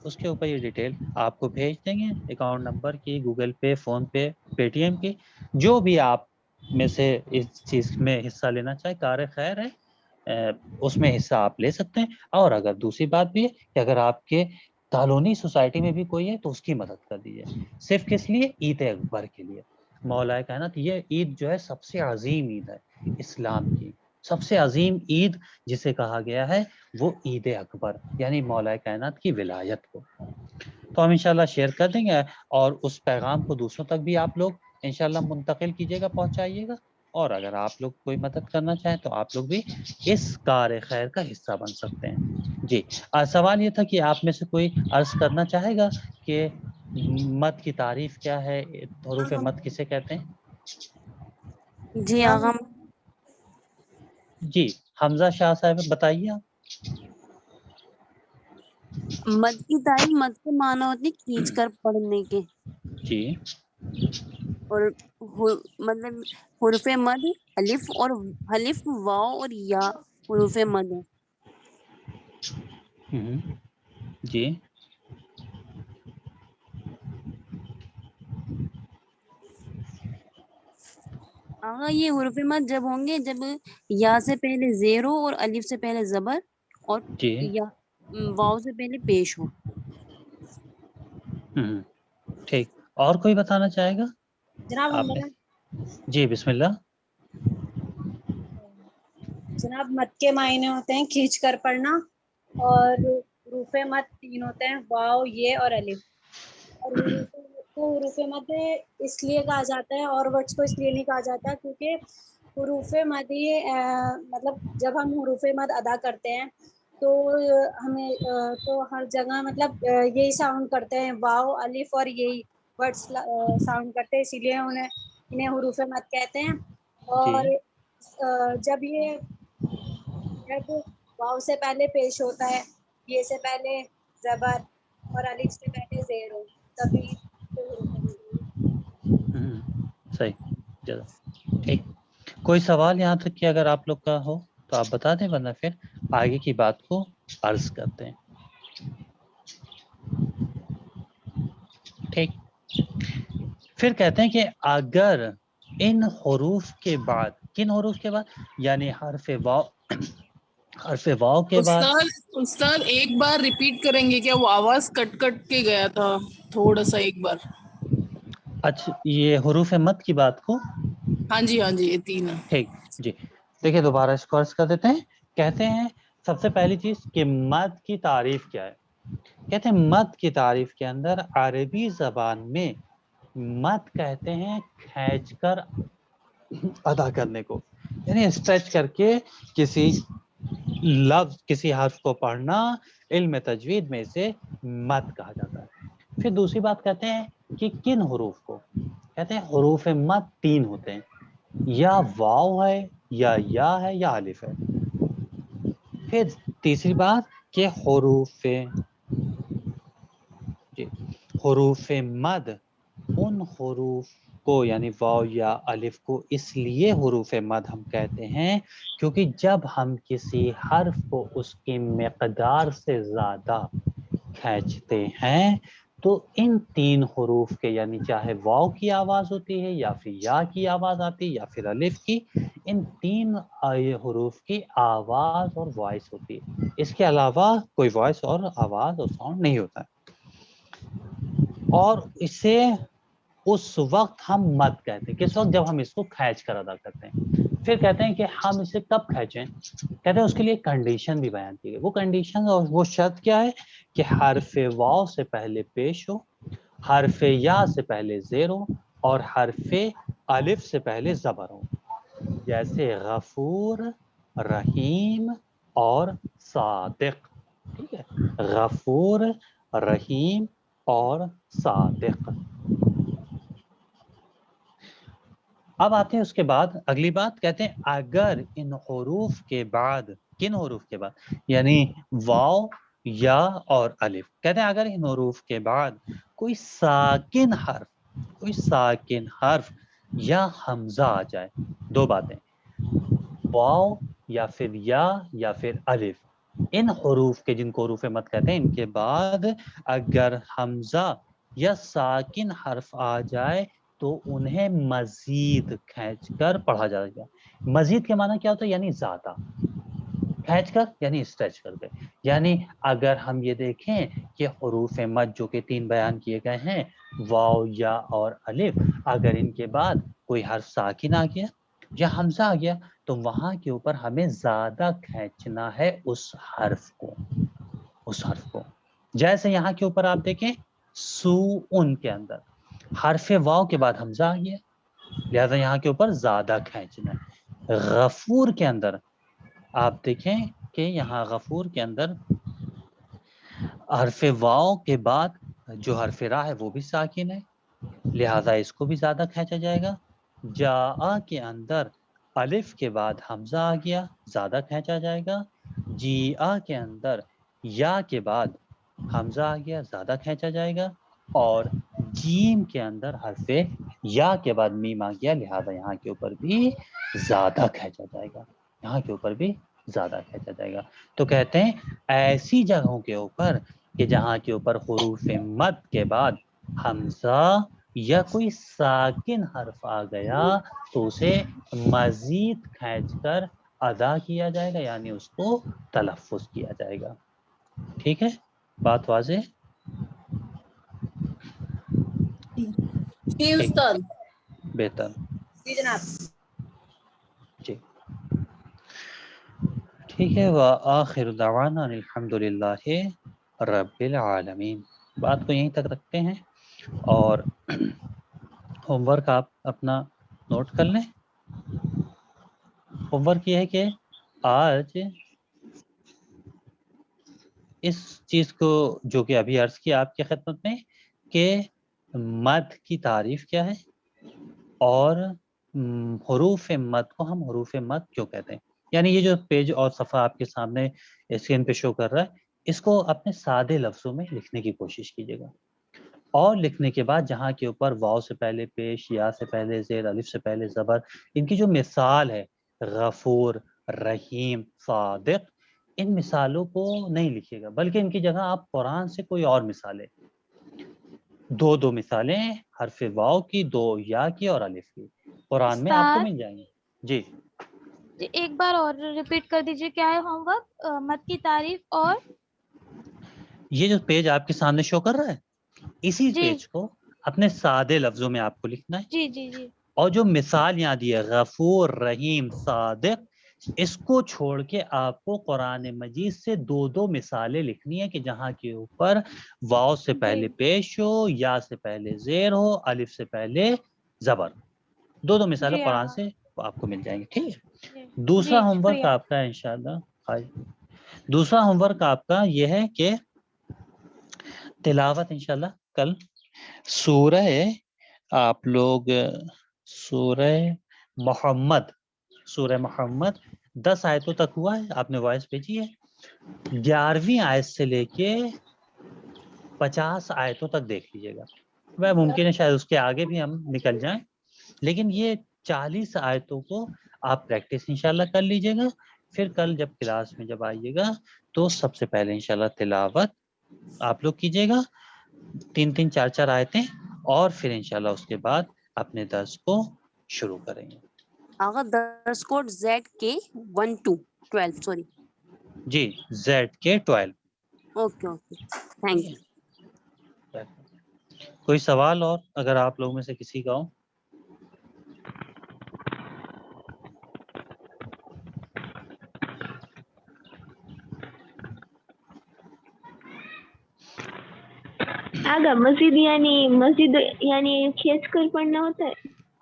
اس کے اوپر یہ ڈیٹیل آپ کو بھیج دیں گے، اکاؤنٹ نمبر کی، گوگل پے، فون پے، پے ٹی ایم کی. جو بھی آپ میں سے اس چیز میں حصہ لینا چاہے کار خیر ہے، اس میں حصہ آپ لے سکتے ہیں. اور اگر دوسری بات بھی ہے کہ اگر آپ کے کالونی سوسائٹی میں بھی کوئی ہے تو اس کی مدد کر دیجیے. صرف کس لیے؟ عید اکبر کے لیے. مولا کائنات یہ عید جو ہے سب سے عظیم عید ہے اسلام کی. سب سے عظیم عید جسے کہا گیا ہے وہ عید اکبر، یعنی مولا کائنات کی ولایت کو. تو ہم انشاءاللہ شیئر کر دیں گے اور اس پیغام کو دوسروں تک بھی آپ لوگ انشاءاللہ منتقل کیجیے گا، پہنچائیے گا. اور اگر آپ لوگ کوئی مدد کرنا چاہیں تو آپ لوگ بھی اس کار خیر کا حصہ بن سکتے ہیں. جی سوال یہ تھا کہ آپ میں سے کوئی عرض کرنا چاہے گا کہ مد کی تعریف کیا ہے، حروف مد کسے کہتے ہیں؟ جی آغا جی حمزہ شاہ صاحب بتائیے آپ. مد کی تعریف، مد کے معنی ہوتے ہیں کھینچ کر پڑھنے کے. جی اور مطلب حروف مد الف اور حلف واو اور یا حروف مد ہے. جی آغا یہ حروف مد جب ہوں گے جب یا سے پہلے زیر ہو اور الف سے پہلے زبر اور جی یا واو سے پہلے پیش ہو. ٹھیک. اور کوئی بتانا چاہے گا جناب آپ میں؟ جی بسم اللہ. جناب مد کے معنی ہوتے ہیں کھینچ کر پڑھنا، اور حروف مد 3 ہوتے ہیں، واو، یہ اور الف. اور حروف مد کو حروف مد اس لیے کہا جاتا ہے اور ورڈس کو اس لیے نہیں کہا جاتا کیونکہ حروف مد مطلب جب ہم حروف مد ادا کرتے ہیں تو ہمیں تو ہر جگہ مطلب یہی ساؤنڈ کرتے ہیں، واو، الف اور یہی ورڈس ساؤنڈ کرتے ہیں، اسی لیے انہیں حروف مد کہتے ہیں. جی اور جب واو سے پہلے پیش ہوتا ہے، یہ سے پہلے زبر اور الف سے پہلے زیر ہو تبھی حروف مد ہوئی. صحیح. ٹھیک. کوئی سوال یہاں تک کہ اگر آپ لوگ کا ہو تو آپ بتا دیں، ورنہ پھر آگے کی بات کو عرض کرتے ہیں. ٹھیک. پھر کہتے ہیں کہ اگر ان حروف کے بعد، کن حروف کے بعد؟ یعنی حرف واو کے بعد. استاد ایک بار ریپیٹ کریں گے کیا؟ وہ آواز کٹ کٹ کے گیا تھا تھوڑا سا، ایک بار. اچھا یہ حروف مد کی بات کو. ہاں جی یہ 3 ہے. ٹھیک. جی دیکھیں دوبارہ اس کو عرض کر دیتے ہیں. کہتے ہیں سب سے پہلی چیز کہ مد کی تعریف کیا ہے. کہتے ہیں مد کی تعریف کے اندر عربی زبان میں مد کہتے ہیں کھینچ کر ادا کرنے کو، یعنی اسٹریچ کر کے کسی لفظ کسی حرف کو پڑھنا، علم تجوید میں اسے مد کہا جاتا ہے۔ پھر دوسری بات کہتے ہیں کہ کن حروف کو، کہتے ہیں حروف مد 3 ہوتے ہیں، یا واو ہے یا ہے یا الف ہے۔ پھر تیسری بات کہ حروف مد ان حروف کو یعنی واو یا الف کو اس لیے حروف مد ہم کہتے ہیں کیونکہ جب ہم کسی حرف کو اس کی مقدار سے زیادہ کھینچتے ہیں تو ان 3 حروف کے یعنی چاہے واو کی آواز ہوتی ہے یا پھر یا کی آواز آتی ہے یا پھر الف کی، ان 3 حروف کی آواز اور وائس ہوتی ہے، اس کے علاوہ کوئی وائس اور آواز اور ساؤنڈ نہیں ہوتا ہے، اور اسے اس وقت ہم مد کہتے ہیں، کس وقت؟ جب ہم اس کو کھینچ کر ادا کرتے ہیں۔ پھر کہتے ہیں کہ ہم اسے کب کھینچیں، کہتے ہیں اس کے لیے کنڈیشن بھی بیان کی گئی، وہ کنڈیشن اور وہ شرط کیا ہے کہ حرف واو سے پہلے پیش ہو، حرف یا سے پہلے زیر ہو، اور حرف الف سے پہلے زبر ہو، جیسے غفور، رحیم اور صادق، ٹھیک ہے، غفور، رحیم اور صادق۔ اب آتے ہیں اس کے بعد اگلی بات، کہتے ہیں اگر ان حروف کے بعد، کن حروف کے بعد؟ یعنی واو، یا اور الف، کہتے ہیں اگر ان حروف کے بعد کوئی ساکن حرف یا حمزہ آ جائے، 2 باتیں، واو یا پھر یا پھر الف، ان حروف کے جن کو حروف مد کہتے ہیں ان کے بعد اگر حمزہ یا ساکن حرف آ جائے تو انہیں مزید کھینچ کر پڑھا جائے گا۔ مزید کے معنی کیا ہوتا ہے؟ یعنی زیادہ کھینچ کر، یعنی اسٹریچ کر کے، یعنی اگر ہم یہ دیکھیں کہ حروف مد جو کہ 3 بیان کیے گئے ہیں، واو، یا اور الف، اگر ان کے بعد کوئی حرف ساکن آ گیا یا حمزہ آ گیا تو وہاں کے اوپر ہمیں زیادہ کھینچنا ہے اس حرف کو، جیسے یہاں کے اوپر آپ دیکھیں سوءن کے اندر حرف واو کے بعد حمزہ آ گیا، لہذا یہاں کے اوپر زیادہ کھینچنا ہے۔ غفور کے اندر آپ دیکھیں کہ یہاں غفور کے اندر حرف واو کے بعد جو حرف را ہے وہ بھی ساکن ہے، لہذا اس کو بھی زیادہ کھینچا جائے گا۔ جاء کے اندر الف کے بعد حمزہ آ گیا، زیادہ کھینچا جائے گا۔ جیء کے اندر یا کے بعد حمزہ آ گیا، زیادہ کھینچا جائے گا، اور جیم کے اندر حرف یا کے بعد میم آ گیا، لہذا یہاں کے اوپر بھی زیادہ کھینچا جائے گا، یہاں کے اوپر بھی زیادہ کھینچا جائے گا۔ تو کہتے ہیں ایسی جگہوں کے اوپر کہ جہاں کے اوپر حروف مد کے بعد حمزہ یا کوئی ساکن حرف آ گیا تو اسے مزید کھینچ کر ادا کیا جائے گا، یعنی اس کو تلفظ کیا جائے گا۔ ٹھیک ہے، بات واضح؟ جی استاد۔ بہتر، جی جناب۔ جی ٹھیک ہے، وآخر دعوانا الحمدللہ رب العالمین۔ بات کو یہیں تک رکھتے ہیں اور ہوم ورک آپ اپنا نوٹ کر لیں۔ ہوم ورک یہ ہے کہ آج اس چیز کو جو کہ ابھی عرض کیا آپ کی خدمت میں کہ مد کی تعریف کیا ہے اور حروف مد کو ہم حروف مد کیوں کہتے ہیں، یعنی یہ جو پیج اور صفحہ آپ کے سامنے اسکرین پہ شو کر رہا ہے اس کو اپنے سادے لفظوں میں لکھنے کی کوشش کیجیے گا، اور لکھنے کے بعد جہاں کے اوپر واو سے پہلے پیش، یا سے پہلے زیر، الف سے پہلے زبر، ان کی جو مثال ہے غفور، رحیم، صادق، ان مثالوں کو نہیں لکھیے گا بلکہ ان کی جگہ آپ قرآن سے کوئی اور مثالیں، 2 مثالیں، حرف واو کی، 2 یا کی اور الف کی، قرآن میں آپ کو مل جائیں گے۔ جی ایک بار اور ریپیٹ کر دیجیے، کیا ہے ہوم ورک؟ مد کی تعریف اور یہ جو پیج آپ کے سامنے شو کر رہا ہے اسی جی پیج کو اپنے سادے لفظوں میں آپ کو لکھنا ہے، جی جی جی اور جو مثال یہاں دی ہے غفور، رحیم، صادق، اس کو چھوڑ کے آپ کو قرآن مجید سے 2 مثالیں لکھنی ہے کہ جہاں کے اوپر واو سے پہلے پیش ہو، یا سے پہلے زیر ہو، الف سے پہلے زبر. 2 مثالیں جی قرآن ہاں سے آپ کو مل جائیں گی. ٹھیک ہے. جی دوسرا جی ہوم ورک شکریہ. آپ کا انشاءاللہ دوسرا ہوم ورک آپ کا یہ ہے کہ تلاوت انشاءاللہ کل سورہ آپ لوگ سورہ محمد 10 آیتوں تک ہوا ہے. آپ نے وائس بھیجی ہے. 11ویں آیت سے لے کے 50 آیتوں تک دیکھ لیجیے گا. وہ ممکن ہے شاید اس کے آگے بھی ہم نکل جائیں، لیکن یہ 40 آیتوں کو آپ پریکٹس انشاءاللہ کر لیجیے گا. پھر کل جب کلاس میں جب آئیے گا تو سب سے پہلے انشاءاللہ تلاوت آپ لوگ کیجیے گا 3 4 آیتیں، اور پھر انشاءاللہ اس کے بعد اپنے درس کو شروع کریں گے. آغا درس کوڈ ZK12 سوری. جی ZK12. Okay okay thank you. کوئی سوال اور اگر آپ لوگوں میں سے کسی کا ہو؟ آگا مسجد یعنی کھینچ کر پڑھنا ہوتا ہے.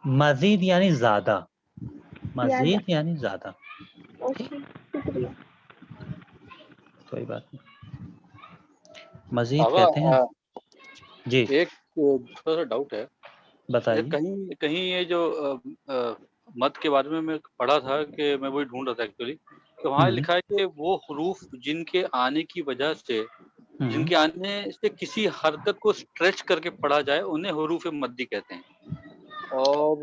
مزید یعنی زیادہ، زیادہ. مزید یعنی زیادہ. اوکے شکریہ. کوئی بات نہیں. مزید آغا کہتے ہیں. جی ایک تھوڑا سا ڈاؤٹ ہے. بتائیے. کہیں یہ جو مد کے بارے میں پڑھا تھا کہ میں وہی ڈھونڈ رہا تھا ایکچولی، تو وہاں لکھا ہے کہ وہ حروف جن کے آنے کی وجہ سے، جن کے آنے سے کسی حرکت کو اسٹریچ کر کے پڑھا جائے انہیں حروف مدی کہتے ہیں. اور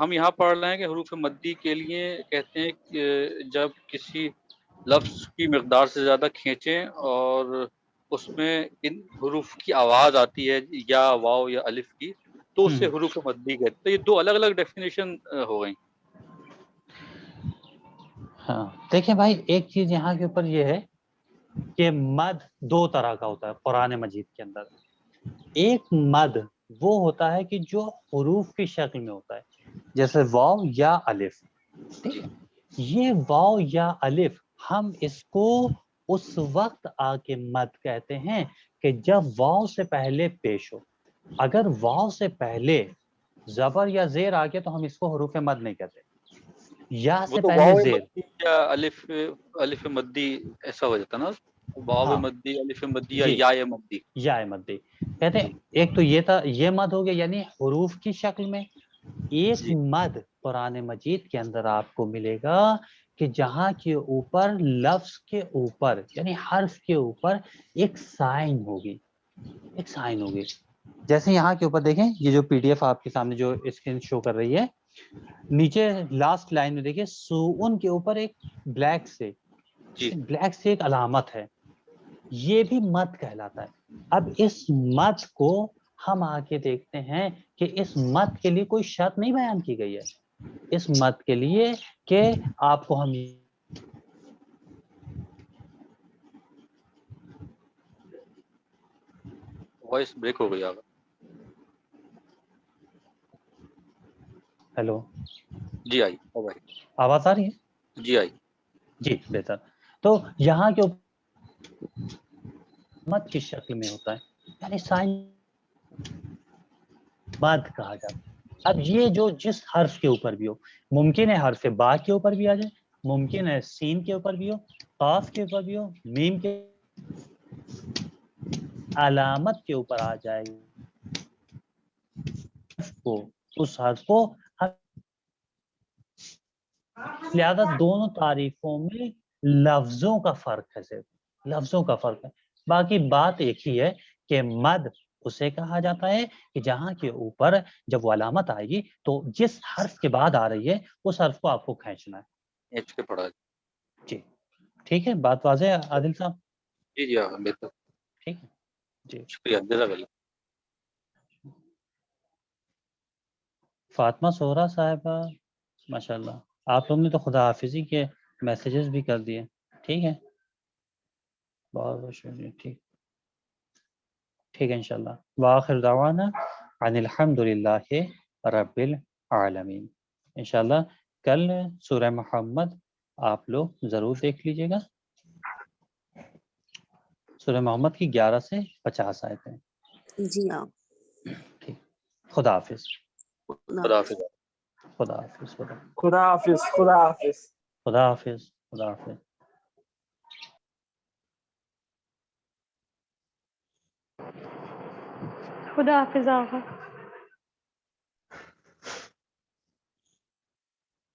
ہم یہاں پڑھ رہے ہیں کہ حروف مدی کے لیے کہتے ہیں کہ جب کسی لفظ کی مقدار سے زیادہ کھینچیں اور اس میں ان حروف کی آواز آتی ہے یا واو یا الف کی، تو اسے حروف مدی کہتے ہیں. تو یہ 2 الگ الگ ڈیفینیشن ہو گئی. ہاں دیکھیں بھائی، ایک چیز یہاں کے اوپر یہ ہے کہ مد 2 طرح کا ہوتا ہے قرآن مجید کے اندر. ایک مد وہ ہوتا ہے کہ جو حروف کی شکل میں ہوتا ہے، جیسے واو یا الف. یہ واو یا الف ہم اس کو اس وقت آ کے مد کہتے ہیں کہ جب واو سے پہلے پیش ہو. اگر واو سے پہلے زبر یا زیر آ گیا تو ہم اس کو حروف مد نہیں کہتے. یا وہ سے تو پہلے واو زیر، مدی یا الف مدی ایسا ہو جاتا نا، واو مدی، الف مدی یا جی یا مدی. یا مدی کہتے ہیں. ایک تو یہ تھا، یہ مد ہو گیا یعنی حروف کی شکل میں. ایک مد قرآن مجید کے اندر آپ کو ملے گا کہ جہاں کے اوپر لفظ کے اوپر یعنی حرف کے اوپر ایک سائن ہوگی، ایک سائن ہوگی. جیسے یہاں کے اوپر دیکھیں، یہ جو پی ڈی ایف آپ کے سامنے جو اسکرین شو کر رہی ہے، نیچے لاسٹ لائن میں دیکھیں سون کے اوپر ایک بلیک سے ایک علامت ہے. یہ بھی مد کہلاتا ہے. اب اس مد کو ہم آگے دیکھتے ہیں کہ اس مد کے لیے کوئی شرط نہیں بیان کی گئی ہے. اس مد کے لیے کہ آپ کو ہم وائس بریک ہو گئی. ہیلو جی آئی آواز آ رہی ہے؟ جی آئی. جی بہتر. تو یہاں کے مد کی شکل میں ہوتا ہے یعنی سائن مد کہا جاتا ہے. اب یہ جو جس حرف کے اوپر بھی ہو، ممکن ہے حرف با کے اوپر بھی آ جائے، ممکن ہے سین کے اوپر بھی ہو، قاف کے اوپر بھی ہو، میم کے علامت کے اوپر آ جائے اس حرف کو. لہذا دونوں تعریفوں میں لفظوں کا فرق ہے، صرف لفظوں کا فرق ہے. باقی بات ایک ہی ہے کہ مد اسے کہا جاتا ہے کہ جہاں کے اوپر جب وہ علامت آئے گی تو جس حرف کے بعد آ رہی ہے اس حرف کو آپ کو کھینچنا ہے. کے پڑھا جی ٹھیک ہے. بات واضح ہے عادل صاحب؟ جی جی ہاں بہتر. ٹھیک ہے جی شکریہ جزاک اللہ. فاطمہ سہرا صاحبہ ماشاءاللہ، آپ لوگ نے تو خدا حافظی کے میسیجز بھی کر دیے. ٹھیک ہے بہت بہت شکریہ. ٹھیک ہے انشاءاللہ. وآخر دعوانا ان الحمدللہ رب العالمین. انشاءاللہ کل سورہ محمد آپ لوگ ضرور دیکھ لیجیے گا. سورہ محمد کی 11 سے 50 آیتیں. جی ہاں. ٹھیک. خدا حافظ. خدا حافظ. خدا حافظ. خدا حافظ. خدا حافظ. خدا حافظ. خدا حافظ. خدا حافظ آقا.